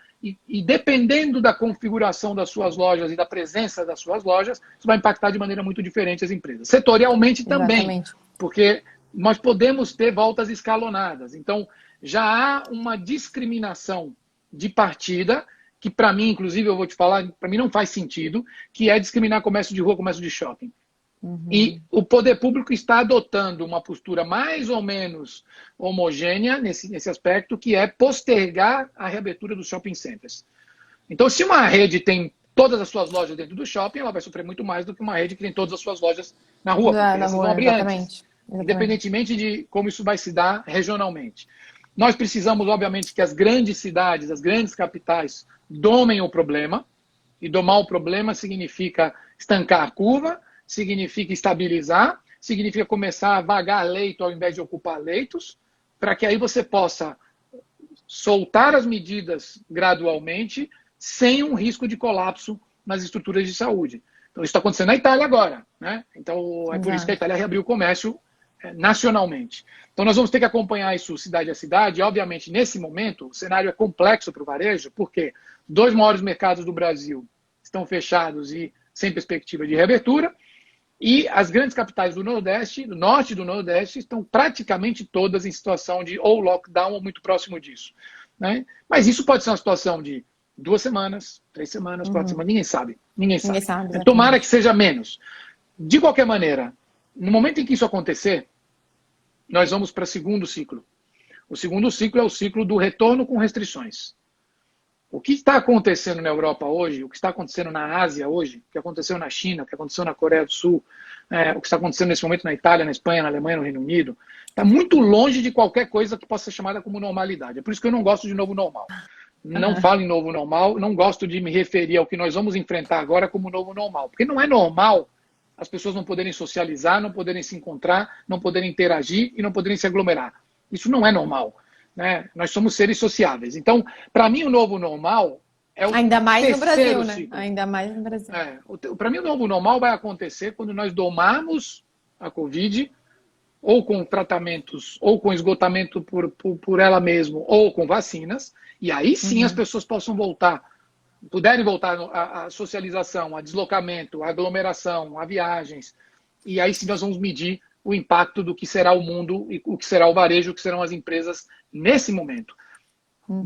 e dependendo da configuração das suas lojas e da presença das suas lojas, isso vai impactar de maneira muito diferente as empresas. Setorialmente também, exatamente, porque nós podemos ter voltas escalonadas. Então já há uma discriminação de partida, que para mim, inclusive, eu vou te falar, para mim não faz sentido, que é discriminar comércio de rua, comércio de shopping. E o poder público está adotando uma postura mais ou menos homogênea nesse aspecto, que é postergar a reabertura dos shopping centers. Então, se uma rede tem todas as suas lojas dentro do shopping, ela vai sofrer muito mais do que uma rede que tem todas as suas lojas na rua, porque essas vão abrir antes, independentemente de como isso vai se dar regionalmente. Nós precisamos, obviamente, que as grandes cidades, as grandes capitais, domem o problema, e domar o problema significa estancar a curva, significa estabilizar, significa começar a vagar leito ao invés de ocupar leitos, para que aí você possa soltar as medidas gradualmente, sem um risco de colapso nas estruturas de saúde. Então, isso está acontecendo na Itália agora, né? Então, é por isso que a Itália reabriu o comércio nacionalmente. Então, nós vamos ter que acompanhar isso cidade a cidade. E, obviamente, nesse momento, o cenário é complexo para o varejo, porque os dois maiores mercados do Brasil estão fechados e sem perspectiva de reabertura, e as grandes capitais do Nordeste, do Norte e do Nordeste, estão praticamente todas em situação de ou lockdown ou muito próximo disso, né? Mas isso pode ser uma situação de 2 semanas, 3 semanas, 4 semanas, ninguém sabe. Ninguém sabe. Tomara que seja menos. De qualquer maneira, no momento em que isso acontecer, nós vamos para o segundo ciclo. O segundo ciclo é o ciclo do retorno com restrições. O que está acontecendo na Europa hoje, o que está acontecendo na Ásia hoje, o que aconteceu na China, o que aconteceu na Coreia do Sul, o que está acontecendo nesse momento na Itália, na Espanha, na Alemanha, no Reino Unido, está muito longe de qualquer coisa que possa ser chamada como normalidade. É por isso que eu não gosto de novo normal. Não falo em novo normal, não gosto de me referir ao que nós vamos enfrentar agora como novo normal. Porque não é normal as pessoas não poderem socializar, não poderem se encontrar, não poderem interagir e não poderem se aglomerar. Isso não é normal, né? Nós somos seres sociáveis. Então, para mim, o novo normal é o ainda mais no Brasil, né? ciclo. Ainda mais no Brasil. Para mim, o novo normal vai acontecer quando nós domarmos a Covid, ou com tratamentos, ou com esgotamento por ela mesma, ou com vacinas, e aí sim as pessoas possam puderem voltar à socialização, a deslocamento, a aglomeração, a viagens, e aí sim nós vamos medir o impacto do que será o mundo, e o que será o varejo, o que serão as empresas nesse momento.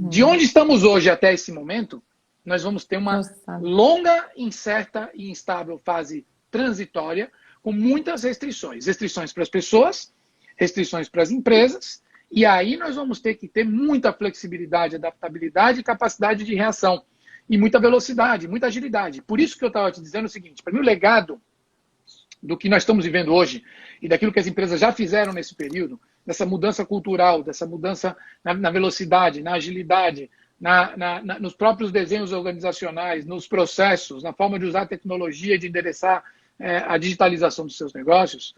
De onde estamos hoje até esse momento, nós vamos ter uma longa, incerta e instável fase transitória, com muitas restrições. Restrições para as pessoas, restrições para as empresas, e aí nós vamos ter que ter muita flexibilidade, adaptabilidade e capacidade de reação. E muita velocidade, muita agilidade. Por isso que eu estava te dizendo o seguinte, para mim o legado do que nós estamos vivendo hoje e daquilo que as empresas já fizeram nesse período, dessa mudança cultural, dessa mudança na velocidade, na agilidade, nos próprios desenhos organizacionais, nos processos, na forma de usar a tecnologia e de endereçar a digitalização dos seus negócios,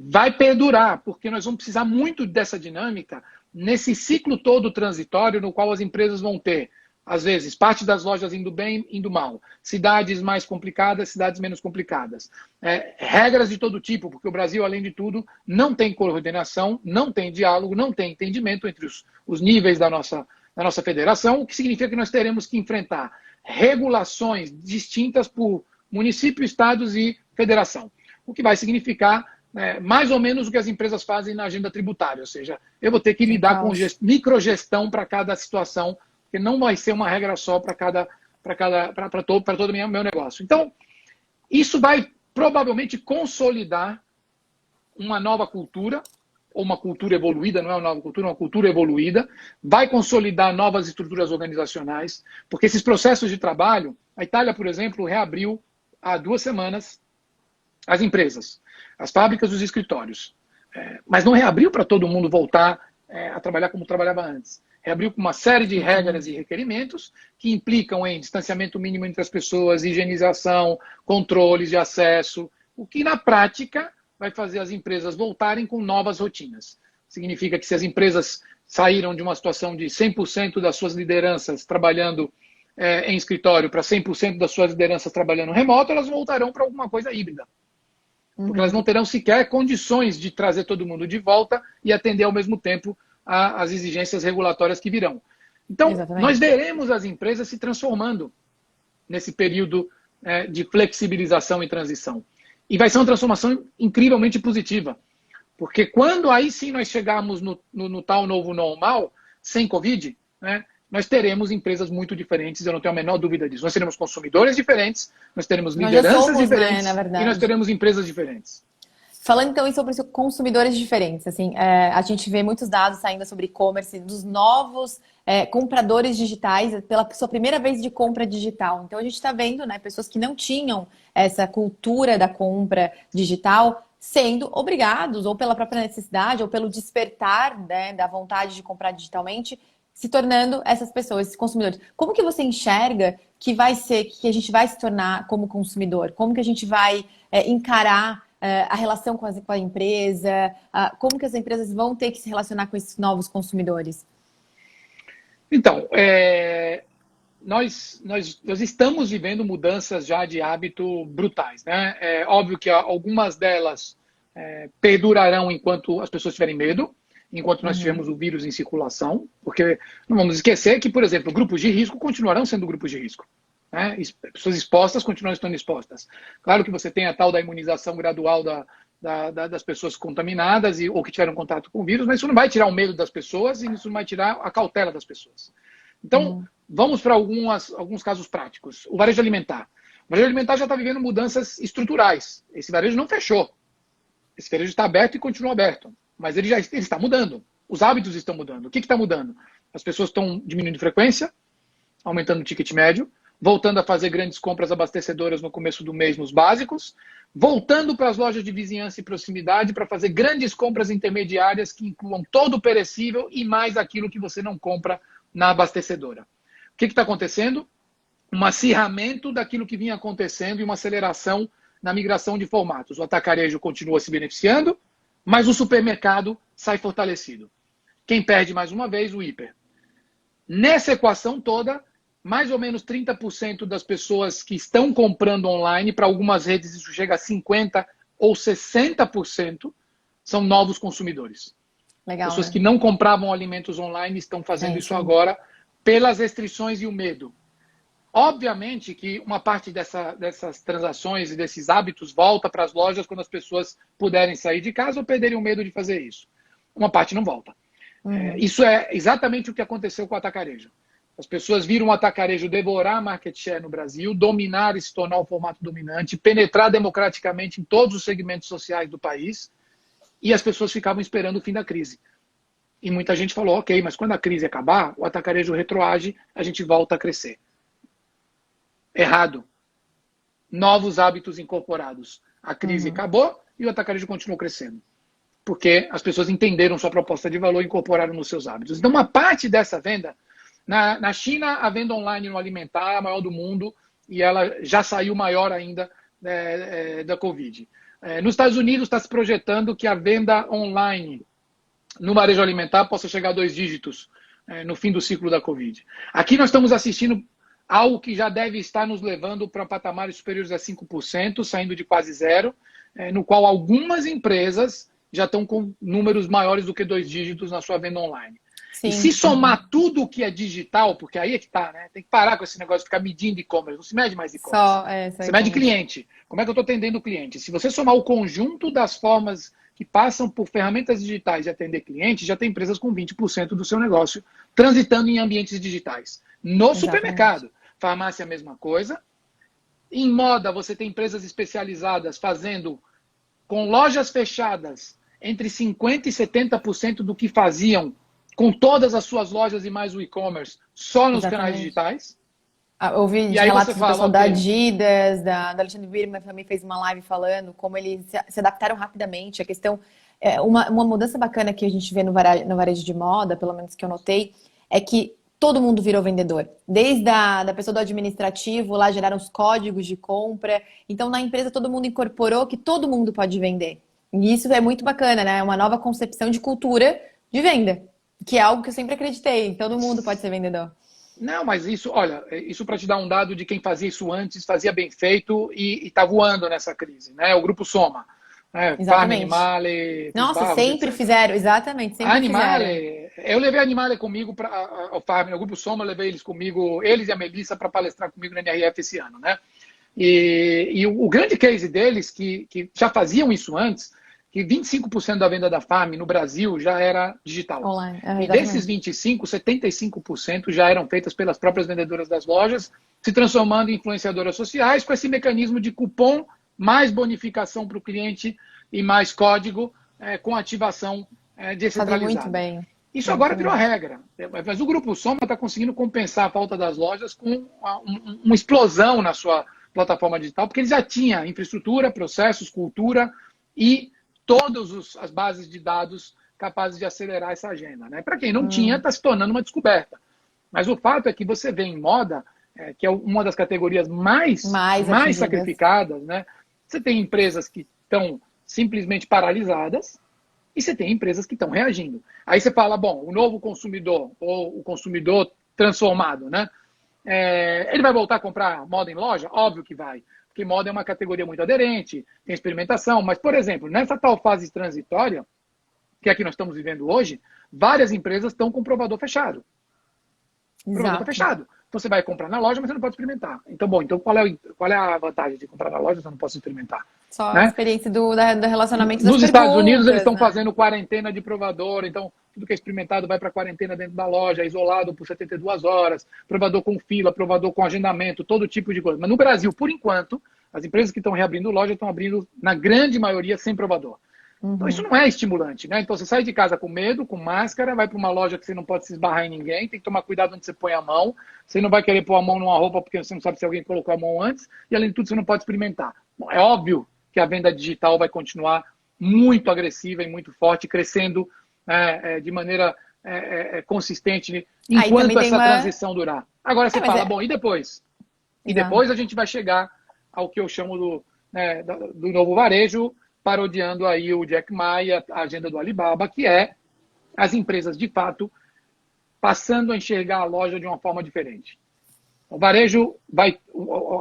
vai perdurar, porque nós vamos precisar muito dessa dinâmica nesse ciclo todo transitório no qual as empresas vão ter, às vezes, parte das lojas indo bem, indo mal, cidades mais complicadas, cidades menos complicadas, regras de todo tipo, porque o Brasil, além de tudo, não tem coordenação, não tem diálogo, não tem entendimento entre os níveis da nossa federação, o que significa que nós teremos que enfrentar regulações distintas por município, estados e federação, o que vai significar mais ou menos o que as empresas fazem na agenda tributária, ou seja, eu vou ter que lidar com microgestão para cada situação, porque não vai ser uma regra só para todo o meu negócio. Então, isso vai provavelmente consolidar uma nova cultura, ou uma cultura evoluída, não é uma nova cultura, é uma cultura evoluída, vai consolidar novas estruturas organizacionais, porque esses processos de trabalho, a Itália, por exemplo, reabriu há 2 semanas as empresas, as fábricas, os escritórios. Mas não reabriu para todo mundo voltar a trabalhar como trabalhava antes. Reabriu com uma série de regras e requerimentos que implicam em distanciamento mínimo entre as pessoas, higienização, controles de acesso, o que na prática vai fazer as empresas voltarem com novas rotinas. Significa que se as empresas saíram de uma situação de 100% das suas lideranças trabalhando em escritório para 100% das suas lideranças trabalhando remoto, elas voltarão para alguma coisa híbrida. Porque elas não terão sequer condições de trazer todo mundo de volta e atender ao mesmo tempo às exigências regulatórias que virão. Então, exatamente, nós veremos as empresas se transformando nesse período de flexibilização e transição. E vai ser uma transformação incrivelmente positiva. Porque quando aí sim nós chegarmos no tal novo normal, sem Covid, nós teremos empresas muito diferentes, eu não tenho a menor dúvida disso. Nós teremos consumidores diferentes, nós teremos lideranças diferentes, na verdade, e nós teremos empresas diferentes. Falando então sobre os consumidores diferentes, assim, a gente vê muitos dados saindo sobre e-commerce, dos novos compradores digitais, pela sua primeira vez de compra digital. Então a gente está vendo, pessoas que não tinham essa cultura da compra digital sendo obrigados, ou pela própria necessidade, ou pelo despertar da vontade de comprar digitalmente, se tornando essas pessoas, esses consumidores. Como que você enxerga que que a gente vai se tornar como consumidor? Como que a gente vai encarar a relação com a empresa? Como que as empresas vão ter que se relacionar com esses novos consumidores? Então, nós estamos vivendo mudanças já de hábito brutais, né? É óbvio que algumas delas perdurarão enquanto as pessoas tiverem medo, enquanto nós tivermos o vírus em circulação, porque não vamos esquecer que, por exemplo, grupos de risco continuarão sendo grupos de risco. Pessoas expostas continuam estando expostas. Claro que você tem a tal da imunização gradual das pessoas contaminadas ou que tiveram contato com o vírus, mas isso não vai tirar o medo das pessoas e isso não vai tirar a cautela das pessoas. Então, vamos para alguns casos práticos. O varejo alimentar. O varejo alimentar já está vivendo mudanças estruturais. Esse varejo não fechou. Esse varejo está aberto e continua aberto. Mas ele está mudando. Os hábitos estão mudando. O que está mudando? As pessoas estão diminuindo frequência, aumentando o ticket médio, voltando a fazer grandes compras abastecedoras no começo do mês nos básicos, voltando para as lojas de vizinhança e proximidade para fazer grandes compras intermediárias que incluam todo o perecível e mais aquilo que você não compra na abastecedora. O que está acontecendo? Um acirramento daquilo que vinha acontecendo e uma aceleração na migração de formatos. O atacarejo continua se beneficiando, mas o supermercado sai fortalecido. Quem perde mais uma vez? O hiper. Nessa equação toda, mais ou menos 30% das pessoas que estão comprando online, para algumas redes isso chega a 50% ou 60%, são novos consumidores. Legal, pessoas que não compravam alimentos online estão fazendo isso agora pelas restrições e o medo. Obviamente que uma parte dessas transações e desses hábitos volta para as lojas quando as pessoas puderem sair de casa ou perderem o medo de fazer isso. Uma parte não volta. Isso é exatamente o que aconteceu com o atacarejo. As pessoas viram o atacarejo devorar a market share no Brasil, dominar e se tornar o formato dominante, penetrar democraticamente em todos os segmentos sociais do país, e as pessoas ficavam esperando o fim da crise. E muita gente falou, ok, mas quando a crise acabar, o atacarejo retroage, a gente volta a crescer. Errado. Novos hábitos incorporados. A crise acabou e o atacarejo continuou crescendo. Porque as pessoas entenderam sua proposta de valor e incorporaram nos seus hábitos. Então, uma parte dessa venda Na China, a venda online no alimentar é a maior do mundo e ela já saiu maior ainda da Covid. Nos Estados Unidos, está se projetando que a venda online no varejo alimentar possa chegar a 2 dígitos no fim do ciclo da Covid. Aqui nós estamos assistindo algo que já deve estar nos levando para patamares superiores a 5%, saindo de quase zero, no qual algumas empresas já estão com números maiores do que 2 dígitos na sua venda online. Sim. E se somar tudo o que é digital, porque aí é que tá, né? Tem que parar com esse negócio de ficar medindo e-commerce. Não se mede mais e-commerce. Você mede cliente. Como é que eu estou atendendo o cliente? Se você somar o conjunto das formas que passam por ferramentas digitais de atender cliente, já tem empresas com 20% do seu negócio transitando em ambientes digitais. No supermercado. Farmácia, a mesma coisa. Em moda, você tem empresas especializadas fazendo com lojas fechadas entre 50% e 70% do que faziam com todas as suas lojas e mais o e-commerce só nos canais digitais. Ouvi de relatos do pessoal da Adidas, da Alexandre Birman também fez uma live falando como eles se adaptaram rapidamente. A questão, uma mudança bacana que a gente vê no varejo de moda, pelo menos que eu notei, é que todo mundo virou vendedor. Desde da pessoa do administrativo, lá geraram os códigos de compra. Então, na empresa, todo mundo incorporou que todo mundo pode vender. E isso é muito bacana, né? É uma nova concepção de cultura de venda, que é algo que eu sempre acreditei. Todo mundo pode ser vendedor. Não, mas isso, olha, isso para te dar um dado de quem fazia isso antes, fazia bem feito e está voando nessa crise, né? O Grupo Soma. Exatamente. Animale, nossa, sempre etc. Fizeram, exatamente, sempre Animale, fizeram. Eu levei a Animale comigo ao Farm, no Grupo Soma, eu levei eles comigo, eles e a Melissa, para palestrar comigo na NRF esse ano, né? E o grande case deles, que já faziam isso antes, que 25% da venda da Farm no Brasil já era digital. Online. E desses 25%, 75% já eram feitas pelas próprias vendedoras das lojas, se transformando em influenciadoras sociais, com esse mecanismo de cupom, mais bonificação para o cliente e mais código com ativação descentralizada. Muito bem. Isso agora virou a regra. Mas o Grupo Soma está conseguindo compensar a falta das lojas com uma explosão na sua plataforma digital, porque ele já tinha infraestrutura, processos, cultura e todas as bases de dados capazes de acelerar essa agenda. Né? Para quem não tinha, está se tornando uma descoberta. Mas o fato é que você vê em moda, que é uma das categorias mais sacrificadas, né? Você tem empresas que estão simplesmente paralisadas e você tem empresas que estão reagindo. Aí você fala, bom, o novo consumidor ou o consumidor transformado, né? Ele vai voltar a comprar moda em loja? Óbvio que vai. Porque moda é uma categoria muito aderente, tem experimentação. Mas, por exemplo, nessa tal fase transitória, que é a que nós estamos vivendo hoje, várias empresas estão com provador fechado. Provador fechado. Então você vai comprar na loja, mas você não pode experimentar. Então, bom, então qual é a vantagem de comprar na loja se eu não posso experimentar? Só né? a experiência do relacionamento das Nos Estados Unidos, eles estão né? fazendo quarentena de provador, então tudo que é experimentado vai para quarentena dentro da loja, isolado por 72 horas, provador com fila, provador com agendamento, todo tipo de coisa. Mas no Brasil, por enquanto, as empresas que estão reabrindo loja estão abrindo, na grande maioria, sem provador. Então isso não é estimulante, né? Então você sai de casa com medo, com máscara, vai para uma loja que você não pode se esbarrar em ninguém, tem que tomar cuidado onde você põe a mão, você não vai querer pôr a mão numa roupa porque você não sabe se alguém colocou a mão antes, e além de tudo você não pode experimentar. Bom, é óbvio que a venda digital vai continuar muito agressiva e muito forte, crescendo de maneira consistente, enquanto essa transição durar. Agora você fala, bom, e depois? E depois a gente vai chegar ao que eu chamo do novo varejo, parodiando aí o Jack Ma e a agenda do Alibaba, que é as empresas, de fato, passando a enxergar a loja de uma forma diferente. O varejo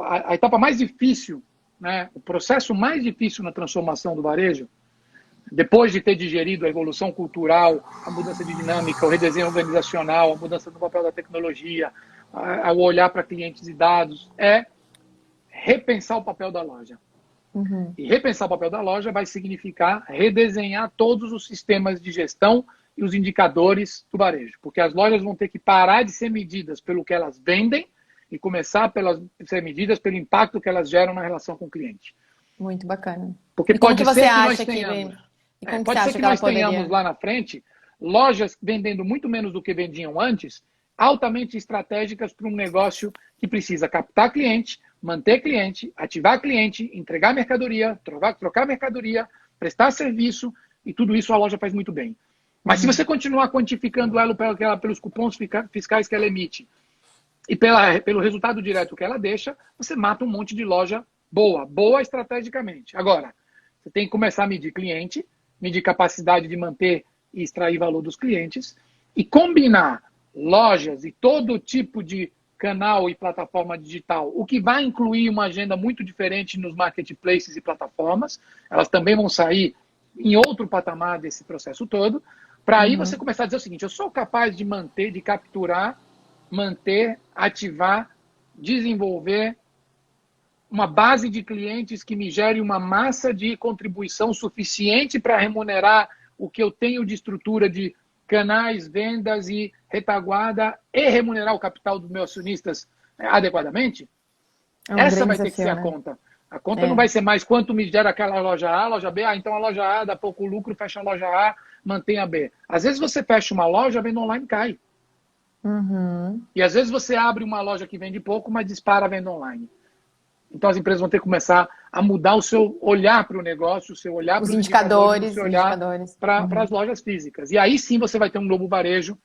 a etapa mais difícil, né, o processo mais difícil na transformação do varejo, depois de ter digerido a evolução cultural, a mudança de dinâmica, o redesenho organizacional, a mudança do papel da tecnologia, o olhar para clientes e dados, é repensar o papel da loja. E repensar o papel da loja vai significar redesenhar todos os sistemas de gestão e os indicadores do varejo. Porque as lojas vão ter que parar de ser medidas pelo que elas vendem e começar a ser medidas pelo impacto que elas geram na relação com o cliente. Muito bacana. Porque pode ser que nós tenhamos lá na frente lojas vendendo muito menos do que vendiam antes, altamente estratégicas para um negócio que precisa captar cliente, manter cliente, ativar cliente, entregar mercadoria, trocar mercadoria, prestar serviço, e tudo isso a loja faz muito bem. Mas se você continuar quantificando ela pelos cupons fiscais que ela emite e pelo resultado direto que ela deixa, você mata um monte de loja boa estrategicamente. Agora, você tem que começar a medir cliente, medir capacidade de manter e extrair valor dos clientes e combinar lojas e todo tipo de canal e plataforma digital, o que vai incluir uma agenda muito diferente nos marketplaces e plataformas. Elas também vão sair em outro patamar desse processo todo, para aí você começar a dizer o seguinte: eu sou capaz de manter, de capturar, manter, ativar, desenvolver uma base de clientes que me gere uma massa de contribuição suficiente para remunerar o que eu tenho de estrutura de canais, vendas e retaguarda e remunerar o capital dos meus acionistas adequadamente? Essa vai ter que ser a conta. A conta não vai ser mais quanto me gera aquela loja A, loja B. Então a loja A dá pouco lucro, fecha a loja A, mantém a B. Às vezes você fecha uma loja, a venda online cai. E às vezes você abre uma loja que vende pouco, mas dispara a venda online. Então as empresas vão ter que começar a mudar o seu olhar para o negócio, o seu olhar para os indicadores, o seu olhar para as lojas físicas. E aí sim você vai ter um novo varejo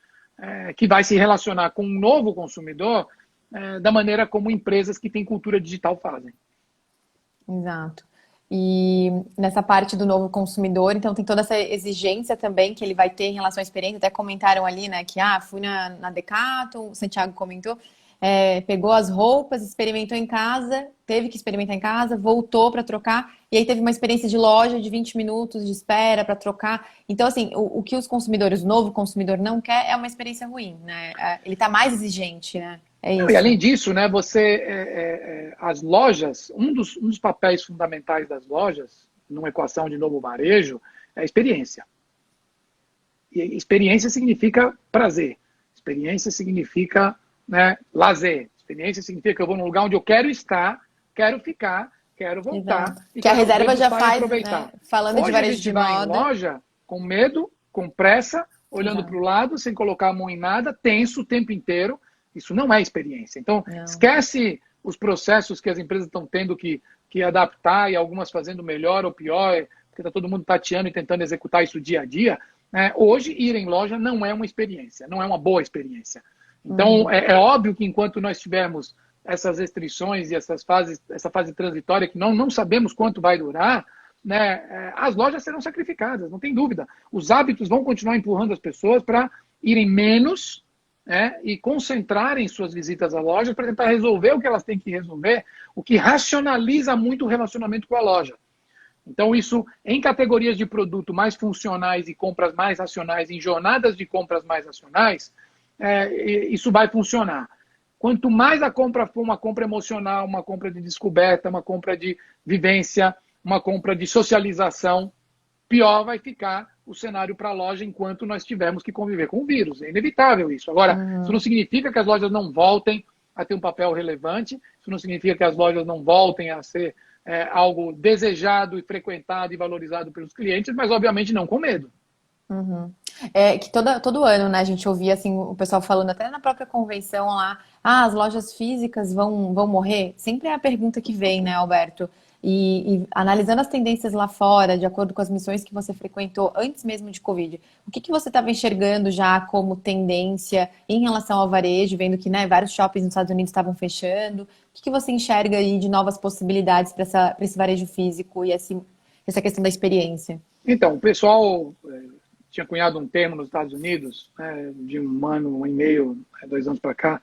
que vai se relacionar com um novo consumidor da maneira como empresas que têm cultura digital fazem. Exato. E nessa parte do novo consumidor, então tem toda essa exigência também que ele vai ter em relação à experiência. Até comentaram ali, né, que fui na Decathlon, o Santiago comentou, pegou as roupas, experimentou em casa, teve que experimentar em casa, voltou para trocar, e aí teve uma experiência de loja de 20 minutos de espera para trocar. Então, assim, o que os consumidores, o novo consumidor não quer é uma experiência ruim, né? Ele está mais exigente, né? É isso. E além disso, né, as lojas, um dos papéis fundamentais das lojas, numa equação de novo varejo, é a experiência. E experiência significa prazer. Experiência significa, né, lazer. Experiência significa que eu vou num lugar onde eu quero estar, quero ficar, quero voltar. E que a reserva já faz, né, falando de varejo de moda. A gente vai em loja com medo, com pressa, olhando para o lado, sem colocar a mão em nada, tenso o tempo inteiro. Isso não é experiência. Então, esquece os processos que as empresas estão tendo que adaptar, e algumas fazendo melhor ou pior, porque está todo mundo tateando e tentando executar isso dia a dia. Hoje, ir em loja não é uma experiência, não é uma boa experiência. Então, é óbvio que enquanto nós tivermos essas restrições e essa fase transitória, que não sabemos quanto vai durar, né, as lojas serão sacrificadas, não tem dúvida. Os hábitos vão continuar empurrando as pessoas para irem menos, e concentrarem suas visitas à loja para tentar resolver o que elas têm que resolver, o que racionaliza muito o relacionamento com a loja. Então, isso em categorias de produto mais funcionais e compras mais racionais, em jornadas de compras mais racionais, isso vai funcionar. Quanto mais a compra for uma compra emocional, uma compra de descoberta, uma compra de vivência, uma compra de socialização, pior vai ficar o cenário para a loja enquanto nós tivermos que conviver com o vírus. É inevitável isso. Agora, isso não significa que as lojas não voltem a ter um papel relevante, isso não significa que as lojas não voltem a ser algo desejado e frequentado e valorizado pelos clientes, mas obviamente não com medo. Que todo ano, né, a gente ouvia assim, o pessoal falando até na própria convenção lá, as lojas físicas vão morrer? Sempre é a pergunta que vem, né, Alberto? E analisando as tendências lá fora, de acordo com as missões que você frequentou antes mesmo de Covid, o que você estava enxergando já como tendência em relação ao varejo, vendo que, né, vários shoppings nos Estados Unidos estavam fechando? O que você enxerga aí de novas possibilidades para esse varejo físico e essa questão da experiência? Então, o pessoal tinha cunhado um termo nos Estados Unidos, de um ano e meio, 2 anos para cá,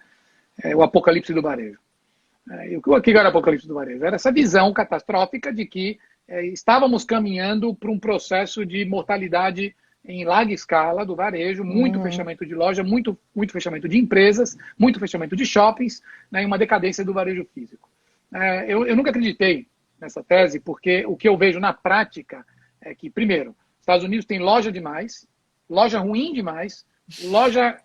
o apocalipse do varejo. E o que era o apocalipse do varejo? Era essa visão catastrófica de que estávamos caminhando para um processo de mortalidade em larga escala do varejo, muito fechamento de loja, muito fechamento de empresas, muito fechamento de shoppings, né, e uma decadência do varejo físico. Eu nunca acreditei nessa tese, porque o que eu vejo na prática é que, primeiro, Estados Unidos tem loja demais, loja ruim demais, loja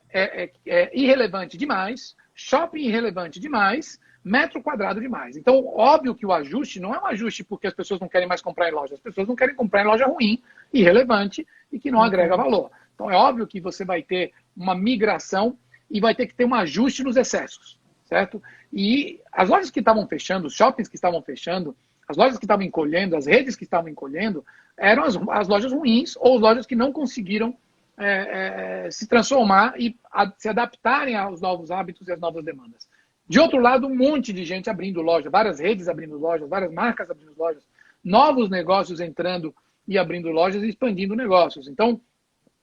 irrelevante demais, shopping irrelevante demais, metro quadrado demais. Então, óbvio que o ajuste não é um ajuste porque as pessoas não querem mais comprar em loja. As pessoas não querem comprar em loja ruim, irrelevante e que não agrega valor. Então, é óbvio que você vai ter uma migração e vai ter que ter um ajuste nos excessos, certo? E as lojas que estavam fechando, os shoppings que estavam fechando, as lojas que estavam encolhendo, as redes que estavam encolhendo, eram as lojas ruins ou as lojas que não conseguiram se transformar e se adaptarem aos novos hábitos e às novas demandas. De outro lado, um monte de gente abrindo loja, várias redes abrindo lojas, várias marcas abrindo lojas, novos negócios entrando e abrindo lojas e expandindo negócios. Então,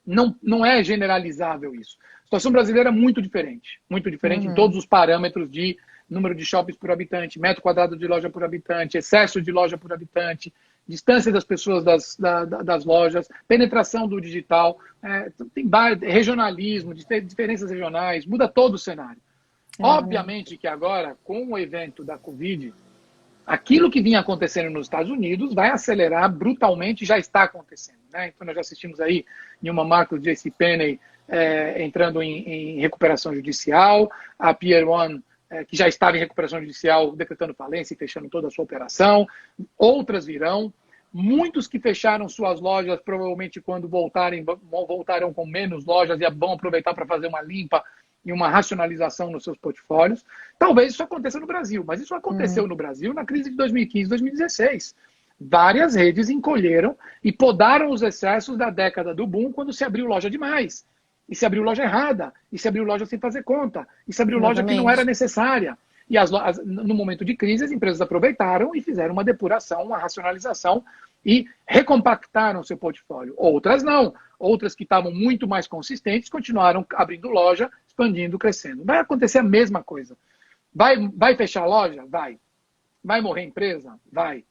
não é generalizável isso. A situação brasileira é muito diferente em todos os parâmetros de número de shoppings por habitante, metro quadrado de loja por habitante, excesso de loja por habitante, distância das pessoas das lojas, penetração do digital, tem regionalismo, diferenças regionais, muda todo o cenário. Obviamente que agora, com o evento da Covid, aquilo que vinha acontecendo nos Estados Unidos vai acelerar brutalmente, já está acontecendo. Né? Então, nós já assistimos aí em uma marca do JCPenney entrando em recuperação judicial, a Pier One, que já estava em recuperação judicial, decretando falência e fechando toda a sua operação. Outras virão. Muitos que fecharam suas lojas, provavelmente quando voltarão com menos lojas e vão aproveitar para fazer uma limpa e uma racionalização nos seus portfólios. Talvez isso aconteça no Brasil, mas isso aconteceu no Brasil na crise de 2015, 2016. Várias redes encolheram e podaram os excessos da década do boom quando se abriu loja demais. E se abriu loja errada, e se abriu loja sem fazer conta, e se abriu loja que não era necessária. E no momento de crise, as empresas aproveitaram e fizeram uma depuração, uma racionalização e recompactaram seu portfólio. Outras não. Outras que estavam muito mais consistentes continuaram abrindo loja, expandindo, crescendo. Vai acontecer a mesma coisa. Vai fechar a loja? Vai. Vai morrer a empresa? Vai.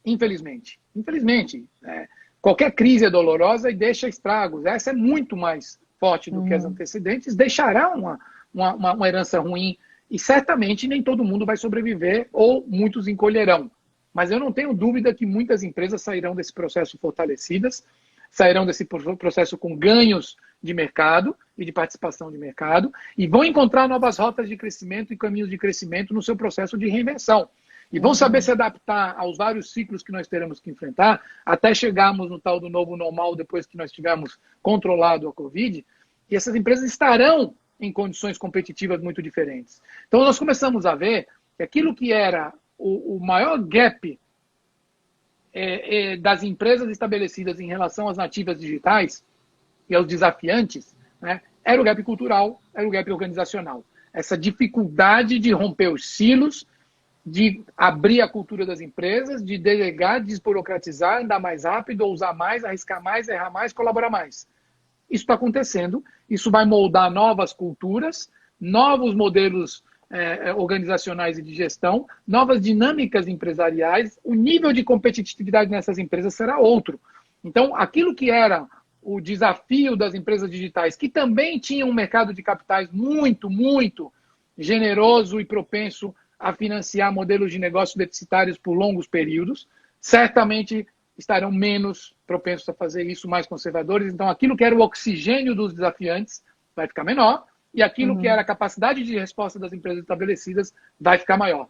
Infelizmente. Infelizmente. Qualquer crise é dolorosa e deixa estragos. Essa é muito mais forte do que as antecedentes. Deixará uma herança ruim. E certamente nem todo mundo vai sobreviver ou muitos encolherão. Mas eu não tenho dúvida que muitas empresas sairão desse processo fortalecidas, sairão desse processo com ganhos de mercado e de participação de mercado e vão encontrar novas rotas de crescimento e caminhos de crescimento no seu processo de reinvenção. E vão saber se adaptar aos vários ciclos que nós teremos que enfrentar até chegarmos no tal do novo normal depois que nós tivermos controlado a Covid. E essas empresas estarão em condições competitivas muito diferentes. Então, nós começamos a ver que aquilo que era o maior gap das empresas estabelecidas em relação às nativas digitais e aos desafiantes, né, era o gap cultural, era o gap organizacional. Essa dificuldade de romper os silos, de abrir a cultura das empresas, de delegar, desburocratizar, andar mais rápido, ousar mais, arriscar mais, errar mais, colaborar mais. Isso está acontecendo, isso vai moldar novas culturas, novos modelos organizacionais e de gestão, novas dinâmicas empresariais, o nível de competitividade nessas empresas será outro. Então, aquilo que era o desafio das empresas digitais, que também tinham um mercado de capitais muito, muito generoso e propenso a financiar modelos de negócio deficitários por longos períodos, certamente estarão menos propensos a fazer isso, mais conservadores. Então, aquilo que era o oxigênio dos desafiantes vai ficar menor e aquilo que era a capacidade de resposta das empresas estabelecidas vai ficar maior.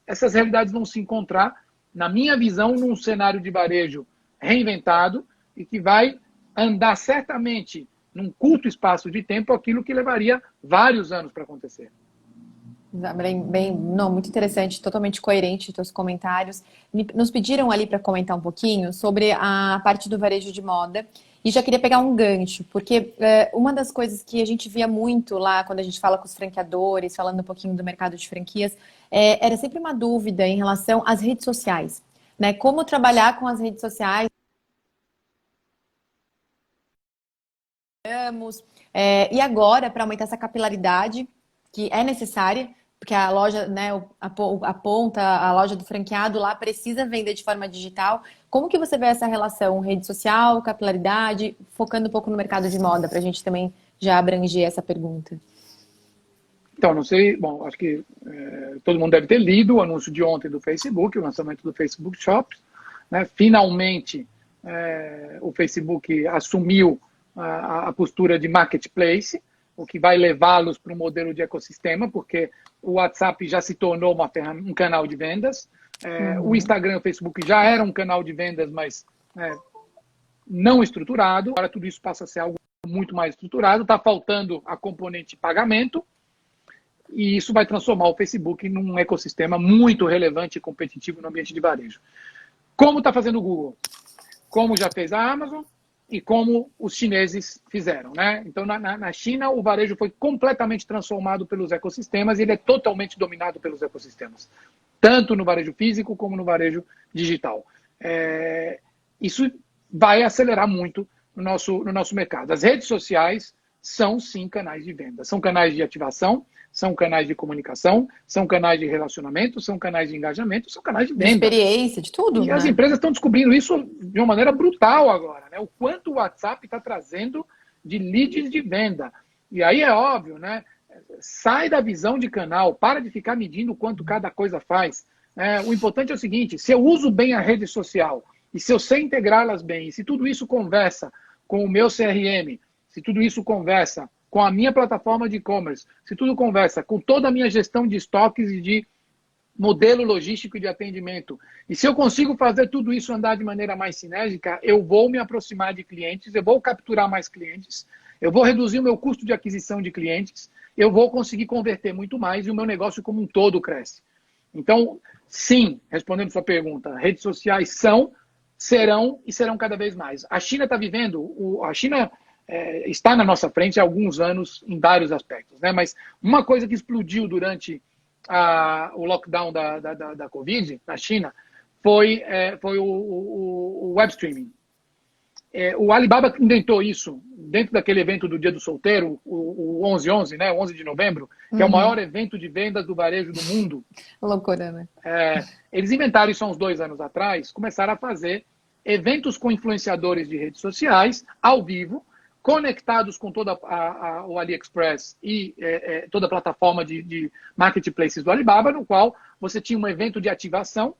Essas realidades vão se encontrar, na minha visão, num cenário de varejo reinventado e que vai andar certamente num curto espaço de tempo aquilo que levaria vários anos para acontecer. Não, muito interessante, totalmente coerente os teus comentários. Nos pediram ali para comentar um pouquinho sobre a parte do varejo de moda e já queria pegar um gancho, porque uma das coisas que a gente via muito lá quando a gente fala com os franqueadores, falando um pouquinho do mercado de franquias, era sempre uma dúvida em relação às redes sociais, né? Como trabalhar com as redes sociais. E agora, para aumentar essa capilaridade que é necessária, porque a loja, né, a loja do franqueado lá precisa vender de forma digital. Como que você vê essa relação rede social, capilaridade, focando um pouco no mercado de moda, para a gente também já abranger essa pergunta? Então, não sei, bom, acho que todo mundo deve ter lido o anúncio de ontem do Facebook, o lançamento do Facebook Shops, né? Finalmente, o Facebook assumiu a postura de marketplace, o que vai levá-los para um modelo de ecossistema, porque o WhatsApp já se tornou um canal de vendas, o Instagram e o Facebook já eram um canal de vendas, mas não estruturado. Agora tudo isso passa a ser algo muito mais estruturado, está faltando a componente pagamento, e isso vai transformar o Facebook num ecossistema muito relevante e competitivo no ambiente de varejo. Como está fazendo o Google? Como já fez a Amazon, e como os chineses fizeram, né? Então, na China, o varejo foi completamente transformado pelos ecossistemas e ele é totalmente dominado pelos ecossistemas, tanto no varejo físico como no varejo digital. Isso vai acelerar muito no nosso mercado. As redes sociais são, sim, canais de venda. São canais de ativação, são canais de comunicação, são canais de relacionamento, são canais de engajamento, são canais de De venda. experiência, de tudo, E as né? empresas estão descobrindo isso de uma maneira brutal agora, né? O quanto o WhatsApp está trazendo de leads de venda. E aí é óbvio, né? Sai da visão de canal, para de ficar medindo quanto cada coisa faz. O importante é o seguinte, se eu uso bem a rede social, e se eu sei integrá-las bem, e se tudo isso conversa com o meu CRM, se tudo isso conversa com a minha plataforma de e-commerce, se tudo conversa com toda a minha gestão de estoques e de modelo logístico e de atendimento, e se eu consigo fazer tudo isso andar de maneira mais sinérgica, eu vou me aproximar de clientes, eu vou capturar mais clientes, eu vou reduzir o meu custo de aquisição de clientes, eu vou conseguir converter muito mais e o meu negócio como um todo cresce. Então, sim, respondendo sua pergunta, redes sociais serão e serão cada vez mais. A China está vivendo, a China está na nossa frente há alguns anos em vários aspectos, né? Mas uma coisa que explodiu durante o lockdown da Covid na China foi o web streaming. O Alibaba inventou isso dentro daquele evento do Dia do Solteiro, o 11/11, né? O 11 de novembro, que é o maior evento de vendas do varejo do mundo. Loucura, né? Eles inventaram isso há uns 2 anos atrás, começaram a fazer eventos com influenciadores de redes sociais, ao vivo, conectados com toda o AliExpress e toda a plataforma de marketplaces do Alibaba, no qual você tinha um evento de ativação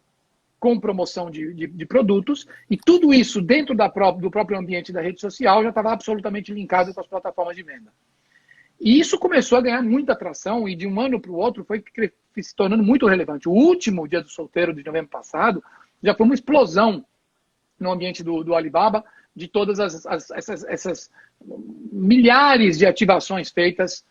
com promoção de produtos, e tudo isso dentro do próprio ambiente da rede social já estava absolutamente linkado com as plataformas de venda. E isso começou a ganhar muita atração, e de um ano para o outro foi se tornando muito relevante. O último Dia do Solteiro de novembro passado já foi uma explosão no ambiente do Alibaba, de todas essas milhares de ativações feitas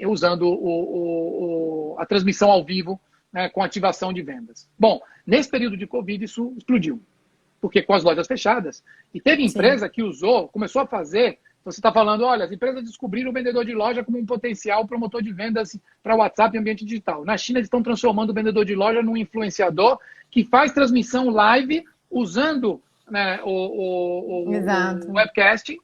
usando a transmissão ao vivo, né, com ativação de vendas. Bom, nesse período de Covid isso explodiu, porque com as lojas fechadas, e teve empresa que começou a fazer, você está falando, olha, as empresas descobriram o vendedor de loja como um potencial promotor de vendas para WhatsApp e ambiente digital. Na China eles estão transformando o vendedor de loja num influenciador que faz transmissão live usando, né, o webcasting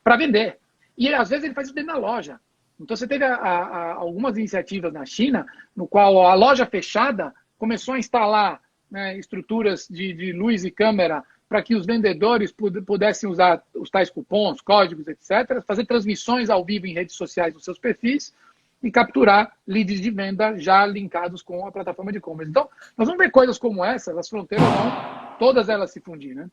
para vender. E às vezes ele faz isso dentro da loja. Então você teve algumas iniciativas na China, no qual a loja fechada começou a instalar, né, estruturas de luz e câmera para que os vendedores pudessem usar os tais cupons, códigos, etc., fazer transmissões ao vivo em redes sociais dos seus perfis e capturar leads de venda já linkados com a plataforma de e-commerce. Então, nós vamos ver coisas como essa, as fronteiras vão, todas elas se fundir, né?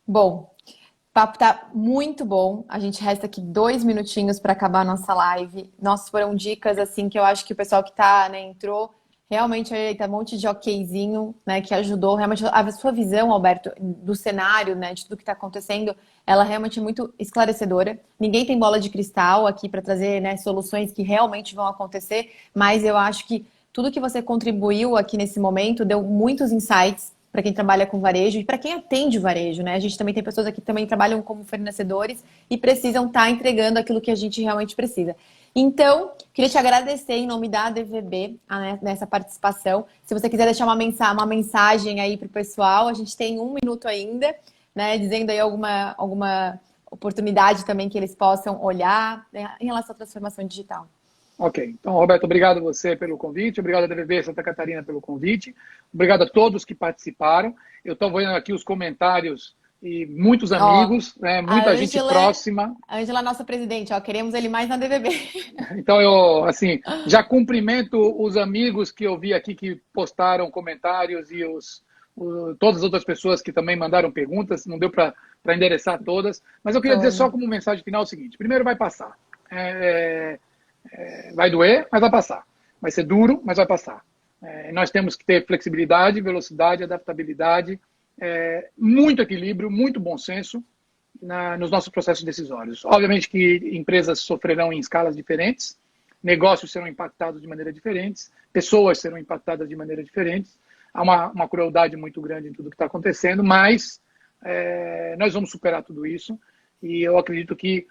Bom, o papo tá muito bom. A gente resta aqui 2 minutinhos para acabar a nossa live. Nossa, foram dicas assim que eu acho que o pessoal que tá, né, entrou realmente tá um monte de okzinho, né, que ajudou. Realmente a sua visão, Alberto, do cenário, né, de tudo que está acontecendo, ela realmente é muito esclarecedora. Ninguém tem bola de cristal aqui para trazer, né, soluções que realmente vão acontecer, mas eu acho que tudo que você contribuiu aqui nesse momento deu muitos insights para quem trabalha com varejo e para quem atende varejo, né? A gente também tem pessoas aqui que também trabalham como fornecedores e precisam estar entregando aquilo que a gente realmente precisa. Então, queria te agradecer em nome da DVB nessa participação. Se você quiser deixar uma mensagem aí para o pessoal, a gente tem 1 minuto ainda, né? Dizendo aí alguma oportunidade também que eles possam olhar, né, em relação à transformação digital. Ok. Então, Roberto, obrigado a você pelo convite, obrigado a DVB Santa Catarina pelo convite, obrigado a todos que participaram. Eu estou vendo aqui os comentários e muitos amigos, né, muita gente próxima. A Ângela, nossa presidente, queremos ele mais na DVB. Então, eu, assim, já cumprimento os amigos que eu vi aqui que postaram comentários e todas as outras pessoas que também mandaram perguntas, não deu para endereçar todas, mas eu queria dizer só como mensagem final o seguinte: primeiro, vai passar. Vai doer, mas vai passar. Vai ser duro, mas vai passar. Nós temos que ter flexibilidade, velocidade, adaptabilidade, muito equilíbrio, muito bom senso nos nossos processos decisórios. Obviamente que empresas sofrerão em escalas diferentes, negócios serão impactados de maneira diferentes, pessoas serão impactadas de maneira diferentes. Há uma crueldade muito grande em tudo que está acontecendo, mas nós vamos superar tudo isso. E eu acredito que